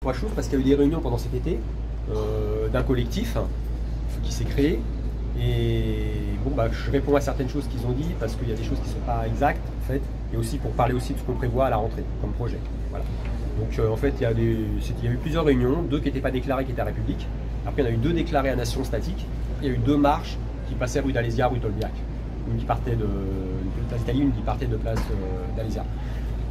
trois choses, parce qu'il y a eu des réunions pendant cet été d'un collectif qui s'est créé. Et bon, bah, je réponds à certaines choses qu'ils ont dit parce qu'il y a des choses qui ne sont pas exactes en fait, et aussi pour parler aussi de ce qu'on prévoit à la rentrée comme projet. Voilà. Donc en fait, il y a eu plusieurs réunions, deux qui n'étaient pas déclarées, qui étaient à République. Après, il y en a eu deux déclarées à Nation Statique. Il y a eu deux marches qui passaient rue d'Alésia, rue Tolbiac. Une qui partait de Place d'Italie, une qui partait de Place d'Alésia.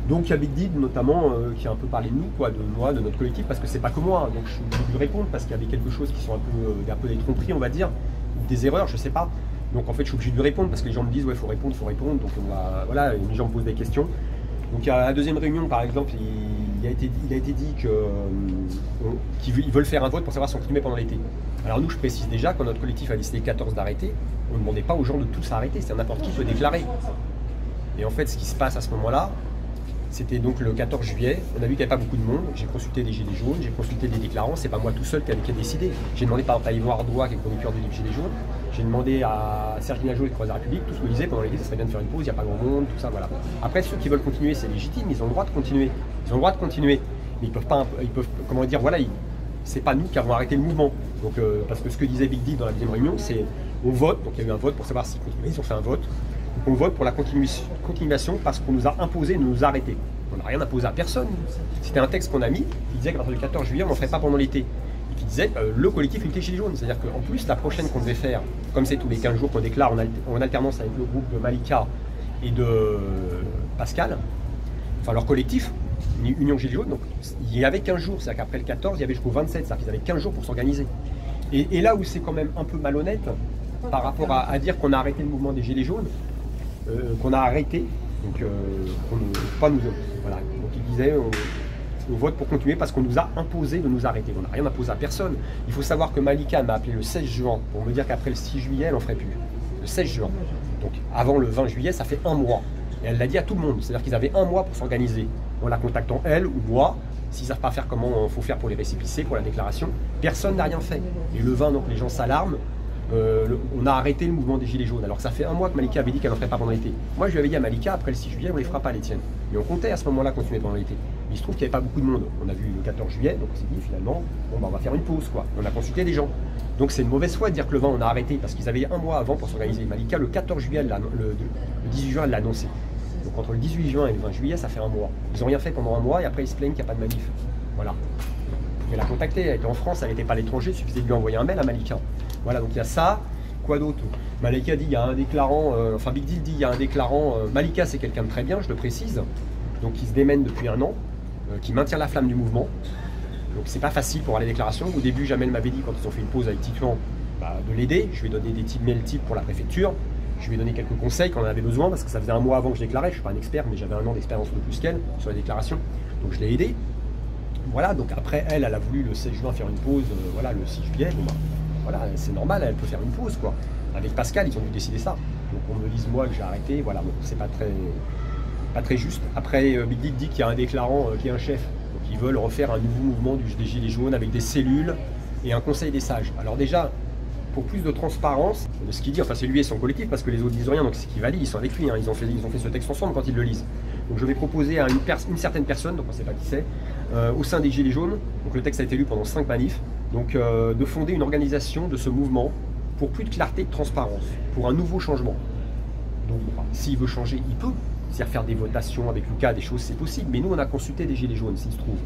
Donc il y a Big Did notamment qui a un peu parlé de nous, quoi, de moi, de notre collectif, parce que c'est pas que moi. Donc je suis obligé de lui répondre parce qu'il y avait quelque chose qui sont un peu des tromperies, on va dire, des erreurs, je sais pas. Donc en fait, je suis obligé de lui répondre parce que les gens me disent ouais, faut répondre, faut répondre. Donc voilà, les gens me posent des questions. Donc à la deuxième réunion, par exemple, il a été dit qu'ils veulent faire un vote pour savoir si on continuait pendant l'été. Alors nous, je précise déjà, quand notre collectif a décidé 14 d'arrêter, on ne demandait pas aux gens de tous arrêter, c'est n'importe qui peut déclarer. Et en fait, ce qui se passe à ce moment-là, c'était donc le 14 juillet, on a vu qu'il n'y avait pas beaucoup de monde, j'ai consulté des Gilets jaunes, j'ai consulté des déclarants, c'est pas moi tout seul qui a décidé. J'ai demandé par exemple à Yvan Ardois, qui est le conducteur du Gilets jaunes, j'ai demandé à Serge Nageot, qui croise la République, tout ce qu'on disait pendant l'été, ça serait bien de faire une pause, il n'y a pas grand monde, tout ça, voilà. Après, ceux qui veulent continuer, c'est légitime, ils ont le droit de continuer, mais ils peuvent pas, comment dire, voilà, c'est pas nous qui avons arrêté le mouvement. Donc, parce que ce que disait Big D dans la deuxième réunion, c'est on vote, donc il y a eu un vote pour savoir s'ils continuaient, ils ont fait un vote. Donc on vote pour la continuation parce qu'on nous a imposé de nous arrêter. On n'a rien imposé à personne. C'était un texte qu'on a mis qui disait qu'à partir du 14 juillet, on n'en ferait pas pendant l'été. Et qui disait le collectif Unité Gilets jaunes. C'est-à-dire qu'en plus, la prochaine qu'on devait faire, comme c'est tous les 15 jours qu'on déclare en alternance avec le groupe de Malika et de Pascal, enfin leur collectif, Union Gilets jaunes, donc il y avait 15 jours. C'est-à-dire qu'après le 14, il y avait jusqu'au 27. C'est-à-dire qu'ils avaient 15 jours pour s'organiser. Et là où c'est quand même un peu malhonnête, par rapport à dire qu'on a arrêté le mouvement des Gilets jaunes, qu'on a arrêté, donc pas nous autres. Voilà. Donc il disait on vote pour continuer parce qu'on nous a imposé de nous arrêter. On n'a rien imposé à personne. Il faut savoir que Malika m'a appelé le 16 juin pour me dire qu'après le 6 juillet, elle n'en ferait plus. Le 16 juin. Donc avant le 20 juillet, ça fait un mois. Et elle l'a dit à tout le monde. C'est-à-dire qu'ils avaient un mois pour s'organiser. En la contactant elle ou moi, s'ils ne savent pas faire comment il faut faire pour les récépissés, pour la déclaration, personne n'a rien fait. Et le 20, donc les gens s'alarment. On a arrêté le mouvement des Gilets jaunes. Alors que ça fait un mois que Malika avait dit qu'elle n'en ferait pas pendant l'été. Moi, je lui avais dit à Malika, après le 6 juillet, on ne les fera pas les tiennes. Mais on comptait à ce moment-là continuer pendant l'été. Mais il se trouve qu'il n'y avait pas beaucoup de monde. On a vu le 14 juillet, donc on s'est dit finalement, bon, bah, on va faire une pause, quoi. On a consulté des gens. Donc c'est une mauvaise foi de dire que le 20, on a arrêté, parce qu'ils avaient un mois avant pour s'organiser. Malika, le 14 juillet, le 18 juin, elle l'a annoncé. Donc entre le 18 juin et le 20 juillet, ça fait un mois. Ils n'ont rien fait pendant un mois et après ils se plaignent qu'il n'y a pas de manif. Voilà. Elle a contacté, elle était en France, elle n'était pas à l'étranger, il suffisait de lui envoyer un mail à Malika. Voilà, donc il y a ça. Quoi d'autre? Malika dit, il y a un déclarant, enfin Big Deal dit, il y a un déclarant. Malika, c'est quelqu'un de très bien, je le précise, donc qui se démène depuis un an, qui maintient la flamme du mouvement. Donc c'est pas facile pour aller à la déclaration. Au début, Jamel m'avait dit, quand ils ont fait une pause avec Titouan, de l'aider. Je lui ai donné des mails types pour la préfecture. Je lui ai donné quelques conseils quand on en avait besoin, parce que ça faisait un mois avant que je déclarais. Je suis pas un expert, mais j'avais un an d'expérience de plus qu'elle sur la déclaration. Donc je l'ai aidé. Voilà, donc après, elle a voulu le 16 juin faire une pause, voilà, le 6 juillet. Bon, voilà, c'est normal, elle peut faire une pause, quoi. Avec Pascal, ils ont dû décider ça. Donc on me dise moi que j'ai arrêté, voilà, bon, c'est pas très juste. Après, Big Dick dit qu'il y a un déclarant qui est un chef. Donc ils veulent refaire un nouveau mouvement des Gilets jaunes avec des cellules et un conseil des sages. Alors déjà, pour plus de transparence de ce qu'il dit, enfin c'est lui et son collectif, parce que les autres disent rien, donc c'est qui valide, ils sont avec lui, hein, ils ont fait ce texte ensemble quand ils le lisent. Donc je vais proposer à une certaine personne, donc on ne sait pas qui c'est, au sein des Gilets jaunes, donc le texte a été lu pendant 5 manifs, donc de fonder une organisation de ce mouvement pour plus de clarté et de transparence, pour un nouveau changement. Donc s'il veut changer, il peut, c'est-à-dire faire des votations avec Lucas, des choses, c'est possible, mais nous on a consulté des Gilets jaunes, s'il se trouve,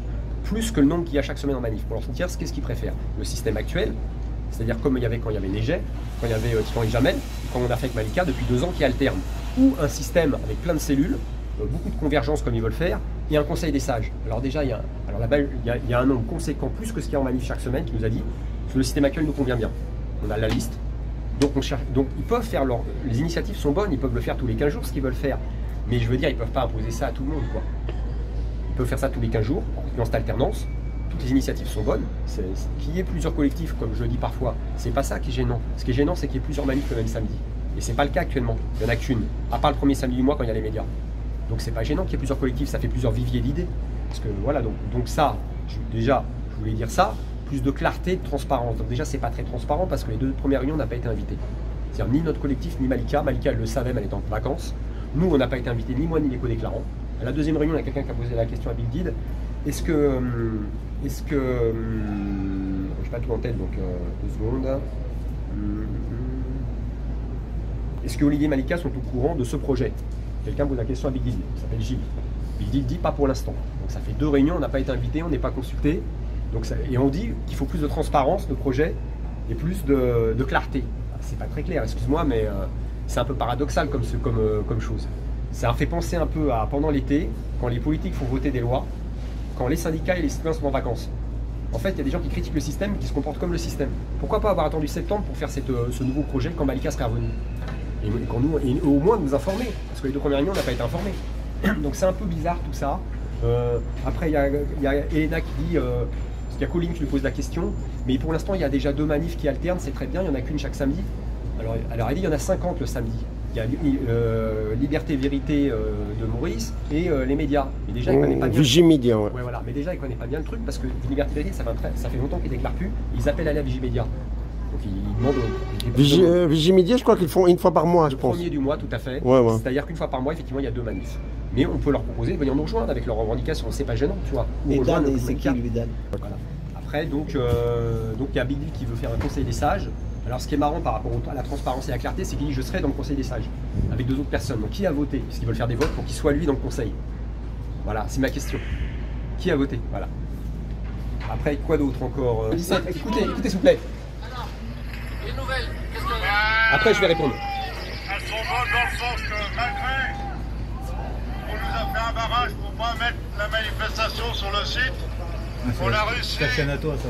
plus que le nombre qu'il y a chaque semaine en manif, pour leur dire qu'est-ce qu'ils préfèrent, le système actuel, c'est-à-dire comme il y avait quand il y avait Neige, quand il y avait Titouan et Jamel, quand on a fait avec Malika depuis 2 ans qui alterne, ou un système avec plein de cellules, beaucoup de convergence comme ils veulent faire, et un conseil des sages. Alors déjà, il y a un nombre conséquent, plus que ce qu'il y a en manif chaque semaine, qui nous a dit que le système actuel nous convient bien. On a la liste, donc ils peuvent faire les initiatives sont bonnes, ils peuvent le faire tous les 15 jours, ce qu'ils veulent faire. Mais je veux dire, ils ne peuvent pas imposer ça à tout le monde, quoi. Ils peuvent faire ça tous les 15 jours, dans cette alternance. Toutes les initiatives sont bonnes. Qu'il y ait plusieurs collectifs, comme je le dis parfois, c'est pas ça qui est gênant. Ce qui est gênant, c'est qu'il y ait plusieurs manifs le même samedi. Et c'est pas le cas actuellement. Il n'y en a qu'une, à part le premier samedi du mois quand il y a les médias. Donc c'est pas gênant qu'il y ait plusieurs collectifs, ça fait plusieurs viviers d'idées. Parce que voilà, donc ça, déjà, je voulais dire ça, plus de clarté, de transparence. Donc déjà, c'est pas très transparent parce que les 2 premières réunions, on n'a pas été invités. C'est-à-dire ni notre collectif, ni Malika. Malika, elle le savait, mais elle était en vacances. Nous, on n'a pas été invités, ni moi, ni les co-déclarants. À la deuxième réunion, il y a quelqu'un qui a posé la question à Big Did. je n'ai pas tout en tête, donc 2 secondes. Est-ce que Olivier et Malika sont au courant de ce projet? Quelqu'un pose la question à Big Deal, il s'appelle Gilles. Big Deal dit pas pour l'instant. Donc ça fait 2 réunions, on n'a pas été invité, on n'est pas consulté. Donc et on dit qu'il faut plus de transparence de projet et plus de clarté. C'est pas très clair, excuse-moi, mais c'est un peu paradoxal comme chose. Ça fait penser un peu à pendant l'été, quand les politiques font voter des lois, quand les syndicats et les citoyens sont en vacances. En fait, il y a des gens qui critiquent le système, qui se comportent comme le système. Pourquoi pas avoir attendu septembre pour faire ce nouveau projet quand Malika serait revenue? Et au moins de nous informer, parce que les 2 premières réunions, on n'a pas été informés. Donc c'est un peu bizarre tout ça. Après, il y a Elena qui dit, parce qu'il y a Colline qui lui pose la question, mais pour l'instant, il y a déjà 2 manifs qui alternent, c'est très bien, il n'y en a qu'une chaque samedi. Alors elle dit, il y en a 50 le samedi. Il y a Liberté Vérité de Maurice et les médias. Et déjà, ils connaissent pas bien. Vigimédia, ouais. Ouais, voilà. Mais déjà, ils connaissent pas bien le truc parce que Liberté Vérité, ça fait longtemps qu'ils déclarent plus. Ils appellent à la Vigimédia. Donc ils demandent. Vigimédia, je crois qu'ils font 1 fois par mois, je pense. Le 1er du mois, tout à fait. Ouais, ouais. C'est-à-dire qu'une fois par mois, effectivement, il y a 2 manifs. Mais on peut leur proposer de venir nous rejoindre avec leurs revendications. C'est pas gênant, tu vois. Et Dan, c'est qui lui, Dan? Voilà. Après, donc il y a Big Deal qui veut faire un conseil des sages. Alors ce qui est marrant par rapport à la transparence et à la clarté, c'est qu'il dit je serai dans le conseil des sages avec 2 autres personnes. Donc qui a voté? Parce qu'ils veulent faire des votes pour qu'il soit lui dans le conseil. Voilà, c'est ma question. Qui a voté? Voilà. Après, quoi d'autre encore? Écoutez s'il vous plaît. Alors, les nouvelles, qu'est-ce que... Après, je vais répondre. Elles sont bonnes dans le sens que malgré on nous a fait un barrage pour pas mettre la manifestation sur le site, on a réussi. C'est la chaîne à toi, ça.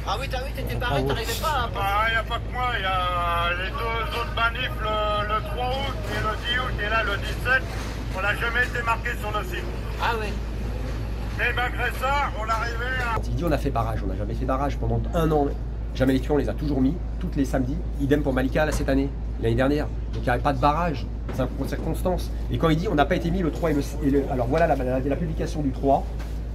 Ah oui, t'étais pareil, t'arrivais pas à... Il n'y a pas que moi, il y a les 2 autres manifs, le 3 août et le 10 août, et là le 17, on n'a jamais été marqué sur le site. Ah oui. Mais malgré ça, on arrivait à... Il dit on a fait barrage, on n'a jamais fait barrage pendant 1 an. Jamais les tueurs, on les a toujours mis, tous les samedis. Idem pour Malika là, cette année, l'année dernière. Donc il n'y avait pas de barrage, c'est un concours de circonstances. Et quand il dit on n'a pas été mis le 3 et le... Alors voilà la publication du 3.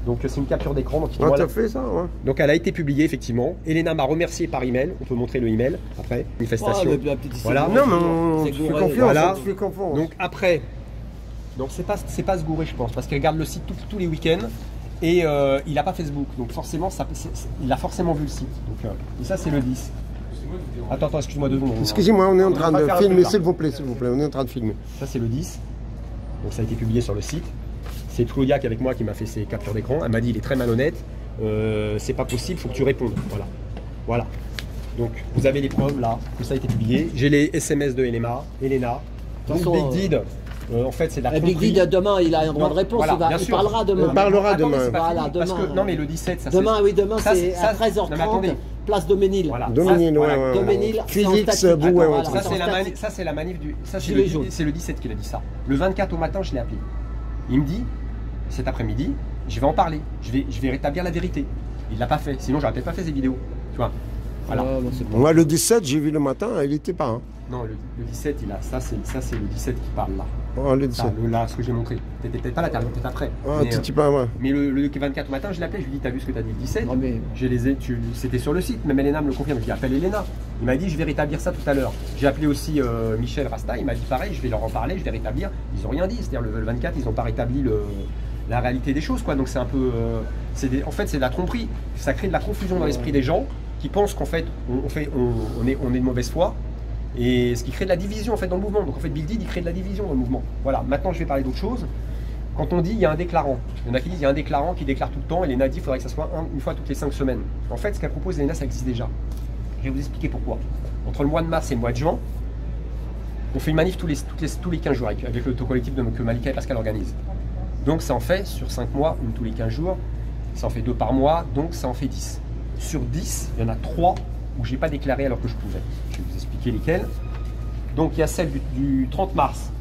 Donc c'est une capture d'écran. Donc, t'as fait ça, ouais. Donc elle a été publiée effectivement. Elena m'a remercié par email. On peut montrer le email après. Manifestation. Oh, voilà. Non, mais on te fait confiance. Voilà. On te fait confiance. Donc après, donc c'est pas se gourer je pense, parce qu'elle regarde le site tous les week-ends et il n'a pas Facebook. Donc forcément, il a forcément vu le site. Donc, et ça c'est le 10. Attends, excuse-moi 2 secondes. Excusez-moi, on est en train de filmer, s'il vous plaît, on est en train de filmer. Ça c'est le 10. Donc ça a été publié sur le site. C'est Claudia qui est avec moi qui m'a fait ses captures d'écran. Elle m'a dit il est très malhonnête, c'est pas possible, il faut que tu répondes. Voilà. Donc vous avez les preuves là, que ça a été publié. J'ai les SMS de Elena. Donc Big Deal, en fait c'est de la tromperie. Big Deal demain, il a un droit de réponse, voilà, il parlera demain. Il parlera demain. Voilà, demain. Parce que, non mais le 17, ça demain, oui, demain c'est à ça, 13h30, place Doménil. Voilà. Doménil, ouais. Doménil, Félix Bouet, ouais. Ça c'est la manif du... C'est le 17 qu'il a dit ça. Le 24 au matin, je l'ai appelé. Il me dit, cet après-midi, je vais en parler, je vais rétablir la vérité. Il l'a pas fait, sinon j'aurais peut-être pas fait ces vidéos. Tu vois. Voilà. Moi le 17, j'ai vu le matin, il était pas. Hein. Non, le 17, il a. Ça c'est le 17 qui parle là. Oh, le 17. Là, ce que j'ai montré. T'étais peut-être pas là, t'es peut-être après. Ah, t'étais pas, ouais. Mais le 24 au matin, je l'ai appelé, je lui ai dit, t'as vu ce que t'as dit le 17? Non, mais... C'était sur le site, même Elena me le confirme. Je lui appelle Elena. Il m'a dit, je vais rétablir ça tout à l'heure. J'ai appelé aussi Michel Rasta, il m'a dit pareil, je vais leur en parler, je vais rétablir. Ils ont rien dit, c'est-à-dire le 24, ils n'ont pas rétabli la réalité des choses, quoi. Donc c'est un peu. En fait, c'est de la tromperie. Ça crée de la confusion dans l'esprit des gens qui pensent qu'en fait, on est de mauvaise foi. Et ce qui crée de la division en fait dans le mouvement. Donc en fait Big Deal il crée de la division dans le mouvement. Voilà, maintenant je vais parler d'autre chose. Quand on dit il y a un déclarant, il y en a qui disent il y a un déclarant qui déclare tout le temps et Elena dit il faudrait que ça soit une fois toutes les 5 semaines. En fait ce qu'elle propose Elena ça existe déjà. Je vais vous expliquer pourquoi. Entre le mois de mars et le mois de juin, on fait une manif tous les 15 jours avec l'autocollectif que Malika et Pascal organisent. Donc ça en fait sur 5 mois, une tous les 15 jours, ça en fait 2 par mois, donc ça en fait 10. Sur 10, il y en a 3 où je n'ai pas déclaré alors que je pouvais. Je vais vous expliquer lesquelles. Donc il y a celle du 30 mars.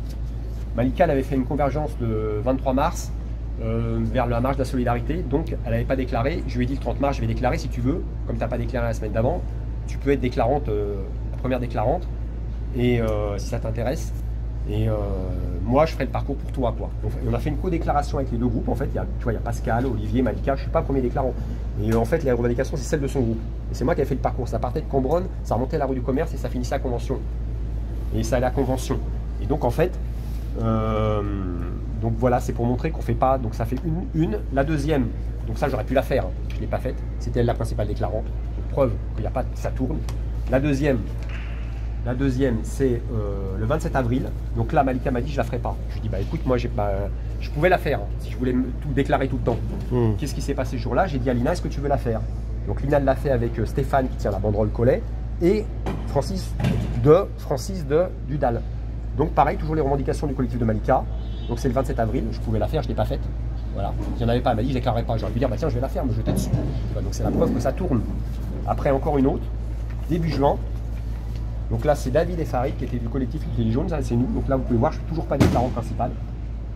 Malika elle avait fait une convergence de 23 mars vers la marche de la solidarité. Donc elle n'avait pas déclaré. Je lui ai dit le 30 mars, je vais déclarer si tu veux. Comme tu n'as pas déclaré la semaine d'avant, tu peux être déclarante, la première déclarante. Et si ça t'intéresse. Et moi je ferai le parcours pour toi, quoi. Donc, on a fait une co-déclaration avec les 2 groupes. En fait, il y a Pascal, Olivier, Malika. Je ne suis pas premier déclarant. Et en fait, la revendication, c'est celle de son groupe. Et c'est moi qui ai fait le parcours. Ça partait de Cambronne, ça remontait à la rue du Commerce et ça finissait à la Convention. Et ça allait à la Convention. Et donc, en fait, Donc voilà, c'est pour montrer qu'on fait pas. Donc ça fait une. La deuxième, donc ça j'aurais pu la faire, hein. Je ne l'ai pas faite. C'était elle la principale déclarante. Donc, preuve qu'il n'y a pas, ça tourne. La deuxième, c'est le 27 avril. Donc là, Malika m'a dit je la ferai pas. Je lui ai dit bah écoute, moi je pouvais la faire hein, si je voulais tout déclarer tout le temps. Qu'est-ce qui s'est passé ce jour-là? J'ai dit à Lina, est-ce que tu veux la faire? Donc Lina l'a fait avec Stéphane qui tient la banderole collet et Francis Dudal. Donc pareil, toujours les revendications du collectif de Malika. Donc c'est le 27 avril, je pouvais la faire, je ne l'ai pas faite. Voilà, il n'y en avait pas, elle m'a dit je ne déclarerai pas. J'aurais pu dire bah tiens je vais la faire, me jeter dessus. Donc c'est la preuve que ça tourne. Après encore une autre, début juin. Donc là c'est David et Farid qui étaient du collectif Les Jaunes, ça c'est nous. Donc là vous pouvez voir, je ne suis toujours pas déclarant principal.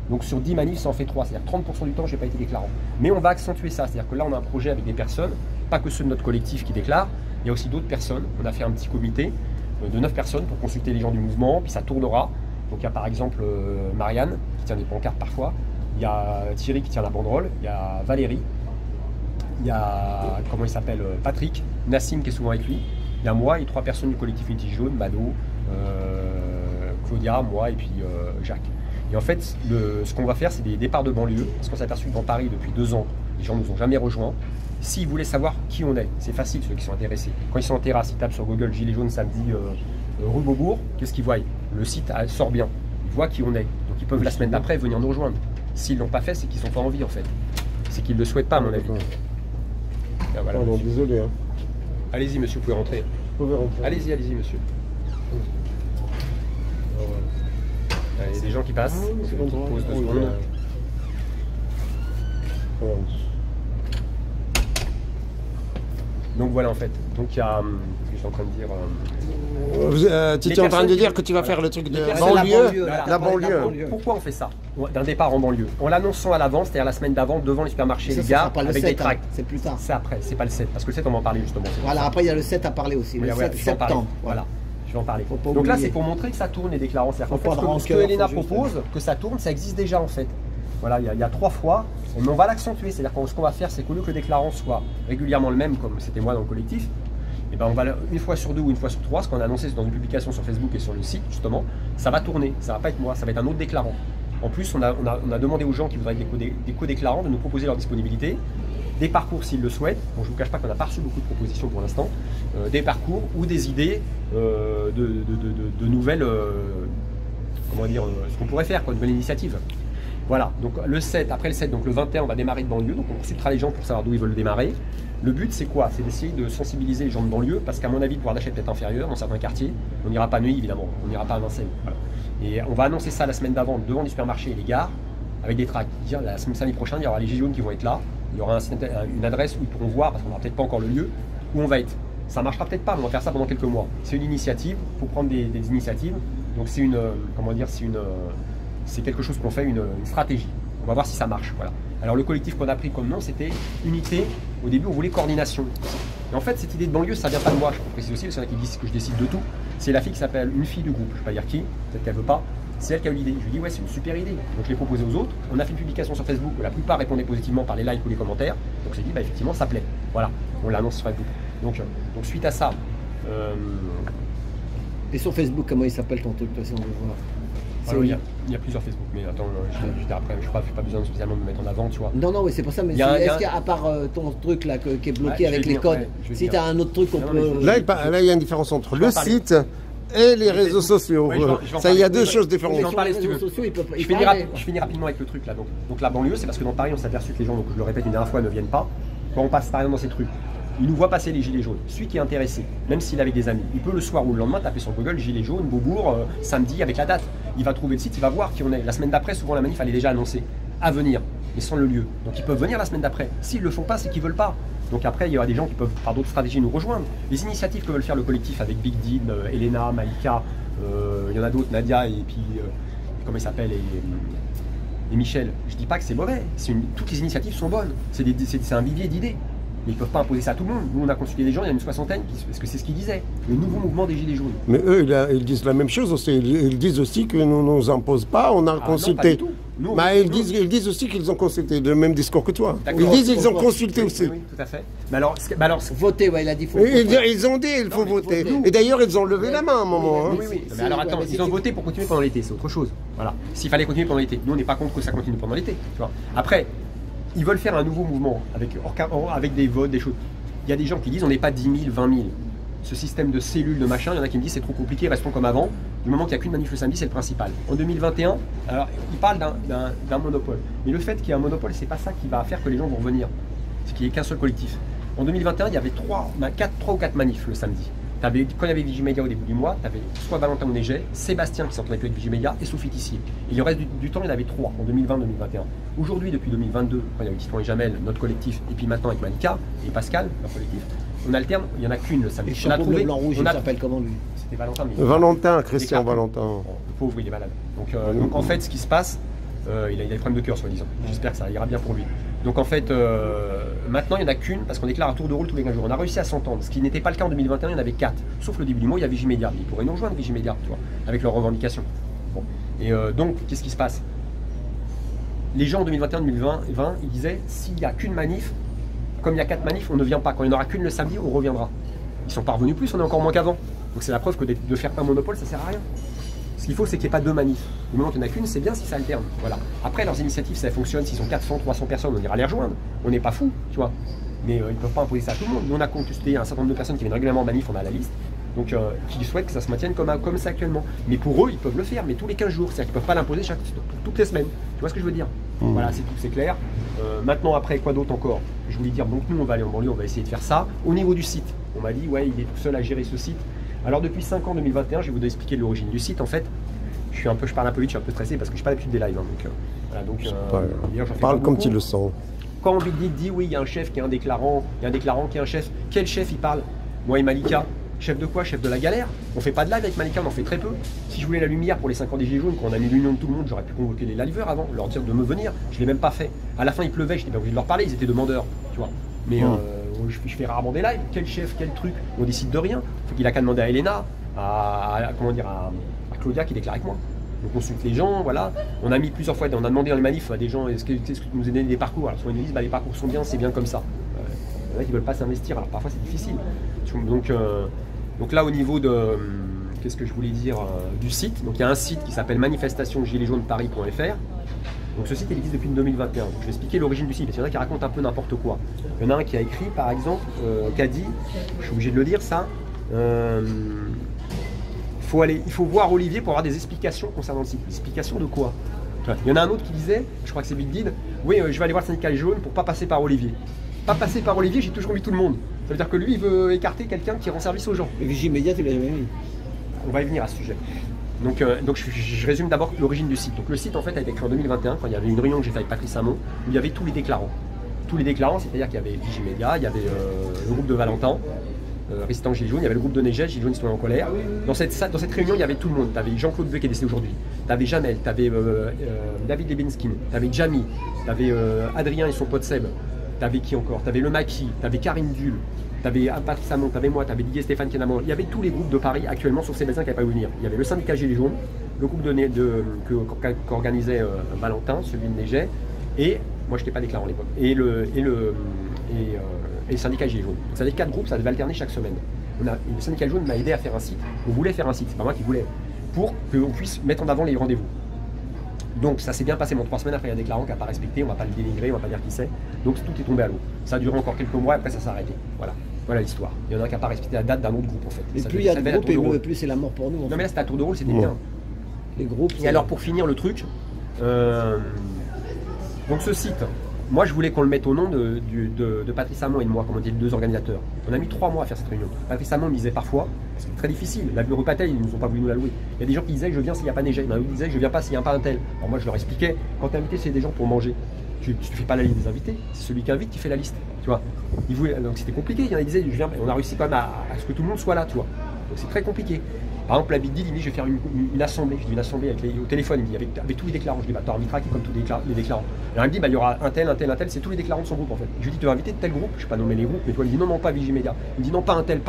Donc sur 10 manifs, ça en fait 3, c'est-à-dire 30% du temps, je n'ai pas été déclarant. Mais on va accentuer ça, c'est-à-dire que là, on a un projet avec des personnes, pas que ceux de notre collectif qui déclarent, il y a aussi d'autres personnes. On a fait un petit comité de 9 personnes pour consulter les gens du mouvement, puis ça tournera. Donc il y a par exemple Marianne, qui tient des pancartes parfois, il y a Thierry qui tient la banderole, il y a Valérie, il y a, comment il s'appelle, Patrick, Nassim qui est souvent avec lui, il y a moi et 3 personnes du collectif Unité Jaune, Mado, Claudia, moi et puis Jacques. Et en fait, ce qu'on va faire, c'est des départs de banlieue, parce qu'on s'est aperçu que dans Paris, depuis 2 ans, les gens ne nous ont jamais rejoints. S'ils voulaient savoir qui on est, c'est facile, ceux qui sont intéressés. Quand ils sont en terrasse, ils tapent sur Google Gilets jaunes samedi rue Beaubourg, qu'est-ce qu'ils voient? Le site sort bien, ils voient qui on est. Donc ils peuvent la semaine d'après venir nous rejoindre. S'ils ne l'ont pas fait, c'est qu'ils n'ont pas envie en fait. C'est qu'ils ne le souhaitent pas, à mon avis. Ben, voilà, pardon, désolé. Hein. Allez-y, monsieur, vous pouvez rentrer. Allez-y, allez-y, monsieur. Il y a des gens qui passent, pose 2 secondes. Donc voilà en fait, donc il y a, ce que je suis en train de dire... tu étais en train de dire que tu vas faire le truc de banlieue, la banlieue. Pourquoi on fait ça? D'un départ en banlieue. En l'annonçant à l'avance, c'est-à-dire la semaine d'avant, devant les supermarchés, les gars, avec des tracts. C'est plus tard. C'est après, c'est pas le 7, parce que le 7 on va en parler justement. Voilà, après il y a le 7 à parler aussi, le 7 septembre. Voilà. Je vais en parler. Donc là, c'est pour montrer que ça tourne les déclarants. C'est-à-dire qu'en fait, ce que Elena propose, que ça tourne, ça existe déjà en fait. Voilà, il y a 3 fois, mais on va l'accentuer. C'est-à-dire que ce qu'on va faire, c'est qu'au lieu que le déclarant soit régulièrement le même, comme c'était moi dans le collectif, et ben on va une fois sur 2 ou une fois sur 3, ce qu'on a annoncé dans une publication sur Facebook et sur le site, justement, ça va tourner. Ça va pas être moi, ça va être un autre déclarant. En plus, on a demandé aux gens qui voudraient être des co-déclarants de nous proposer leur disponibilité. Des parcours s'ils le souhaitent. Bon, je ne vous cache pas qu'on n'a pas reçu beaucoup de propositions pour l'instant. Des parcours ou des idées de nouvelles, comment dire, ce qu'on pourrait faire, quoi, de nouvelles initiatives. Voilà, donc le 7, après le 7, donc le 21, on va démarrer de banlieue, donc on consultera les gens pour savoir d'où ils veulent démarrer. Le but, c'est quoi? C'est d'essayer de sensibiliser les gens de banlieue, parce qu'à mon avis, le pouvoir d'achat est peut-être inférieur dans certains quartiers. On n'ira pas à Neuilly, évidemment, on n'ira pas à Vincennes. Voilà. Et on va annoncer ça la semaine d'avant devant les supermarchés et les gares, avec des tracts. Dire la samedi prochaine, il y aura les Gilets jaunes qui vont être là. Il y aura une adresse où ils pourront voir, parce qu'on n'aura peut-être pas encore le lieu, où on va être. Ça ne marchera peut-être pas, mais on va faire ça pendant quelques mois. C'est une initiative, il faut prendre des initiatives. Donc c'est une, comment dire, c'est quelque chose qu'on fait, une stratégie. On va voir si ça marche. Voilà. Alors le collectif qu'on a pris comme nom, c'était unité. Au début, on voulait coordination. Et en fait, cette idée de banlieue, ça vient pas de moi. Je précise aussi, c'est vrai qu'ils disent que je décide de tout. C'est la fille qui s'appelle une fille du groupe. Je ne vais pas dire qui, peut-être qu'elle veut pas. C'est elle qui a eu l'idée. Je lui ai dit, ouais, c'est une super idée. Donc je l'ai proposé aux autres. On a fait une publication sur Facebook où la plupart répondaient positivement par les likes ou les commentaires. Donc j'ai dit, bah, effectivement, ça plaît. Voilà, on l'annonce sur Facebook. Donc suite à ça. Et sur Facebook, comment il s'appelle ton truc, si on veut voir? Alors, il y a plusieurs Facebook, mais attends, après, je n'ai pas besoin spécialement de me mettre en avant, tu vois. Non, non, oui, c'est pour ça, mais est-ce qu'à part ton truc là qui est bloqué avec les codes, si tu as un autre truc qu'on peut. Là, il y a une différence entre le site et les réseaux sociaux. Ça, il y a 2 choses différentes. Je vais en parler si tu veux. Je finis rapidement avec le truc là. Donc la banlieue, c'est parce que dans Paris, on s'est aperçu que les gens, donc je le répète une dernière fois, ne viennent pas. Quand on passe par exemple dans ces trucs, il nous voit passer les gilets jaunes. Celui qui est intéressé, même s'il est avec des amis, il peut le soir ou le lendemain taper sur Google gilets jaunes, Beaubourg, samedi avec la date. Il va trouver le site, il va voir qui on est. La semaine d'après, souvent la manif, elle est déjà annoncée à venir, mais sans le lieu. Donc ils peuvent venir la semaine d'après. S'ils ne le font pas, c'est qu'ils ne veulent pas. Donc après, il y aura des gens qui peuvent, par d'autres stratégies, nous rejoindre. Les initiatives que veulent faire le collectif avec Big Dean, Elena, Malika, il y en a d'autres, Nadia et puis, comment il s'appelle, et Michel. Je ne dis pas que c'est mauvais. Toutes les initiatives sont bonnes. C'est un vivier d'idées. Mais ils ne peuvent pas imposer ça à tout le monde. Nous, on a consulté des gens, il y a une 60aine, parce que c'est ce qu'ils disaient. Le nouveau mouvement des Gilets jaunes. Mais eux, ils disent la même chose aussi. Ils disent aussi que nous ne nous imposons pas. On a consulté. Ils disent aussi qu'ils ont consulté, le même discours que toi. Ils disent qu'ils ont consulté aussi. Oui, tout à fait. Mais alors voter, ouais, il a dit faut. Ils ont dit il faut voter. Et d'ailleurs, ils ont levé la main à un moment. Oui. Mais alors attends, ils ont voté pour continuer pendant l'été, c'est autre chose. Voilà. S'il fallait continuer pendant l'été, nous on n'est pas contre que ça continue pendant l'été. Après, ils veulent faire un nouveau mouvement avec des votes, des choses. Il y a des gens qui disent on n'est pas 10 000, 20 000. Ce système de cellules, de machin, il y en a qui me disent c'est trop compliqué, restons comme avant. Du moment qu'il n'y a qu'une manif le samedi, c'est le principal. En 2021, alors ils parlent d'un monopole. Mais le fait qu'il y ait un monopole, c'est pas ça qui va faire que les gens vont revenir. C'est qu'il n'y ait qu'un seul collectif. En 2021, il y avait 3 ou 4 manifs le samedi. Quand il y avait Vigimedia au début du mois, tu avais soit Valentin Monnéget, Sébastien qui s'entendait plus avec Vigimedia et Sophie Tissier. Et le reste du temps, il y en avait 3 en 2020-2021. Aujourd'hui, depuis 2022, quand il y avait Titouan et Jamel, notre collectif, et puis maintenant avec Malika et Pascal, leur collectif, on alterne, il n'y en a qu'une le samedi. On a trouvé blanc-rouge, il s'appelle comment lui? C'était Valentin. Valentin, Christian Valentin. Le pauvre, il est malade. Donc en fait, ce qui se passe, il a des problèmes de cœur, soi-disant. J'espère que ça ira bien pour lui. Donc en fait, maintenant il n'y en a qu'une parce qu'on déclare un tour de rôle tous les 15 jours. On a réussi à s'entendre, ce qui n'était pas le cas en 2021, il y en avait 4. Sauf le début du mois, il y a Vigimedia. Ils pourraient nous rejoindre, Vigimedia, tu vois, avec leurs revendications. Bon. Et donc, qu'est-ce qui se passe? Les gens en 2021-2020, ils disaient s'il n'y a qu'une manif, comme il y a 4 manifs, on ne vient pas. Quand il n'y en aura qu'une le samedi, on reviendra. Ils sont pas revenus plus, on est encore moins qu'avant. Donc c'est la preuve que de faire un monopole, ça sert à rien. Ce qu'il faut, c'est qu'il n'y ait pas 2 manifs. Du moment qu'il n'y en a qu'une, c'est bien si ça alterne. Voilà. Après, leurs initiatives, ça fonctionne. S'ils sont 400, 300 personnes, on ira les rejoindre. On n'est pas fous, tu vois. Mais ils ne peuvent pas imposer ça à tout le monde. Nous, on a contesté un certain nombre de personnes qui viennent régulièrement en manif, on a la liste. Donc, qui souhaitent que ça se maintienne comme c'est actuellement. Mais pour eux, ils peuvent le faire, mais tous les 15 jours. C'est-à-dire qu'ils ne peuvent pas l'imposer toutes les semaines. Tu vois ce que je veux dire? Voilà, c'est tout, c'est clair. Maintenant, après, quoi d'autre encore? Je voulais dire, donc nous, on va aller en banlieue, on va essayer de faire ça. Au niveau du site, on m'a dit, ouais, il est tout seul à gérer ce site. Alors, depuis 5 ans, 2021, je vais vous expliquer l'origine du site. En fait, je parle un peu vite, je suis un peu stressé parce que je n'ai pas l'habitude des lives. Parle comme tu le sens. Quand on dit oui, il y a un chef qui est un déclarant, il y a un déclarant qui est un chef. Quel chef il parle? Moi et Malika. Chef de quoi? Chef de la galère. On fait pas de live avec Malika, on en fait très peu. Si je voulais la lumière pour les 5 ans des Gilets jaunes, quand on a mis l'union de tout le monde, j'aurais pu convoquer les liveurs avant, leur dire de me venir. Je l'ai même pas fait. À la fin, il pleuvait, j'étais pas obligé de leur parler, ils étaient demandeurs, tu vois. Mais je fais rarement des lives. Quel chef, quel truc? On décide de rien. Faut qu'il a qu'à demander à Elena, à Claudia qui déclare avec moi. On consulte les gens, voilà. On a mis plusieurs fois, on a demandé dans les manifs à des gens, est-ce que vous nous avez donné des parcours? Alors souvent ils nous disent, les parcours sont bien, c'est bien comme ça. Il y en a qui veulent pas s'investir, alors parfois c'est difficile. Donc là au niveau de, qu'est-ce que je voulais dire, du site, donc il y a un site qui s'appelle manifestationgiletsjaunesparis.fr. Donc ce site il existe depuis 2021. Donc, je vais expliquer l'origine du site, parce qu'il y en a qui racontent un peu n'importe quoi. Il y en a un qui a écrit par exemple, qui a dit, je suis obligé de le dire ça, il faut voir Olivier pour avoir des explications concernant le site. Explications de quoi? Il y en a un autre qui disait, je crois que c'est Big Did, oui je vais aller voir le syndicat jaune pour pas passer par Olivier. Pas passer par Olivier, j'ai toujours mis tout le monde. Ça veut dire que lui, il veut écarter quelqu'un qui rend service aux gens. Et Vigimedia, tu l'as jamais mis. On va y venir à ce sujet. Donc je résume d'abord l'origine du site. Donc le site en fait a été créé en 2021 quand il y avait une réunion que j'ai faite avec Patrice Hamon où il y avait tous les déclarants. Tous les déclarants, c'est-à-dire qu'il y avait Vigimedia, il y avait le groupe de Valentin, Résistant Gilets jaunes, il y avait le groupe de Neigel, Gilets jaunes citoyens en colère. Dans cette réunion, il y avait tout le monde. Tu avais Jean-Claude Veux qui est décédé aujourd'hui, tu avais Jamel, tu avais David Lebenskin, tu avais Jamie, tu avais Adrien et son pote Seb, tu avais qui encore? Tu avais le Maquis, tu avais Karine Dull, tu avais Patrice Hamon, tu avais moi, tu avais Didier Stéphane Kenamon. Il y avait tous les groupes de Paris actuellement, sauf Sébastien qui n'avait pas voulu venir. Il y avait le syndicat Gilets jaunes, le groupe qu'organisait Valentin, celui de Neigel, et moi je n'étais pas déclarant à l'époque, et le syndicat Gilets jaunes. Donc ça avait 4 groupes, ça devait alterner chaque semaine. Le syndicat jaune m'a aidé à faire un site. On voulait faire un site, c'est pas moi qui voulais, pour qu'on puisse mettre en avant les rendez-vous. Donc ça s'est bien passé, 3 semaines après, il y a un déclarant qui n'a pas respecté, on va pas le dénigrer, on va pas dire qui c'est. Donc tout est tombé à l'eau. Ça a duré encore quelques mois et après ça s'est arrêté. Voilà l'histoire. Il y en a un qui n'a pas respecté la date d'un autre groupe en fait. Et plus il y a de groupes et plus c'est la mort pour nous. Non mais là c'était à tour de rôle, c'était bien. Les groupes. Et alors pour finir le truc, donc ce site, moi je voulais qu'on le mette au nom de Patrice Hamon et de moi, comme on dit, les 2 organisateurs. On a mis 3 mois à faire cette réunion. Patrice Hamon me disait parfois, parce que c'est très difficile, la Repatel, ils ne nous ont pas voulu nous la louer. Il y a des gens qui disaient je viens s'il n'y a pas Neigel, il y en a qui disaient je viens pas s'il n'y a pas un tel. Alors moi je leur expliquais, quand tu es invité c'est des gens pour manger. Tu ne fais pas la liste des invités, c'est celui qui invite qui fait la liste. Tu vois. Donc c'était compliqué, il y en a qui disaient je viens, on a réussi quand même à ce que tout le monde soit là, tu vois. Donc c'est très compliqué. Par exemple, la Big Deal, il dit je vais faire une assemblée. Je dis une assemblée au téléphone, il dit avec tous les déclarants. Je dis bah tu inviteras qui comme tous les déclarants. Alors il me dit bah il y aura un tel, c'est tous les déclarants de son groupe en fait. Je lui dis tu vas inviter de tel groupe, je ne vais pas nommer les groupes, mais toi il me dit non pas Vigimedia. Il me dit non pas un tel.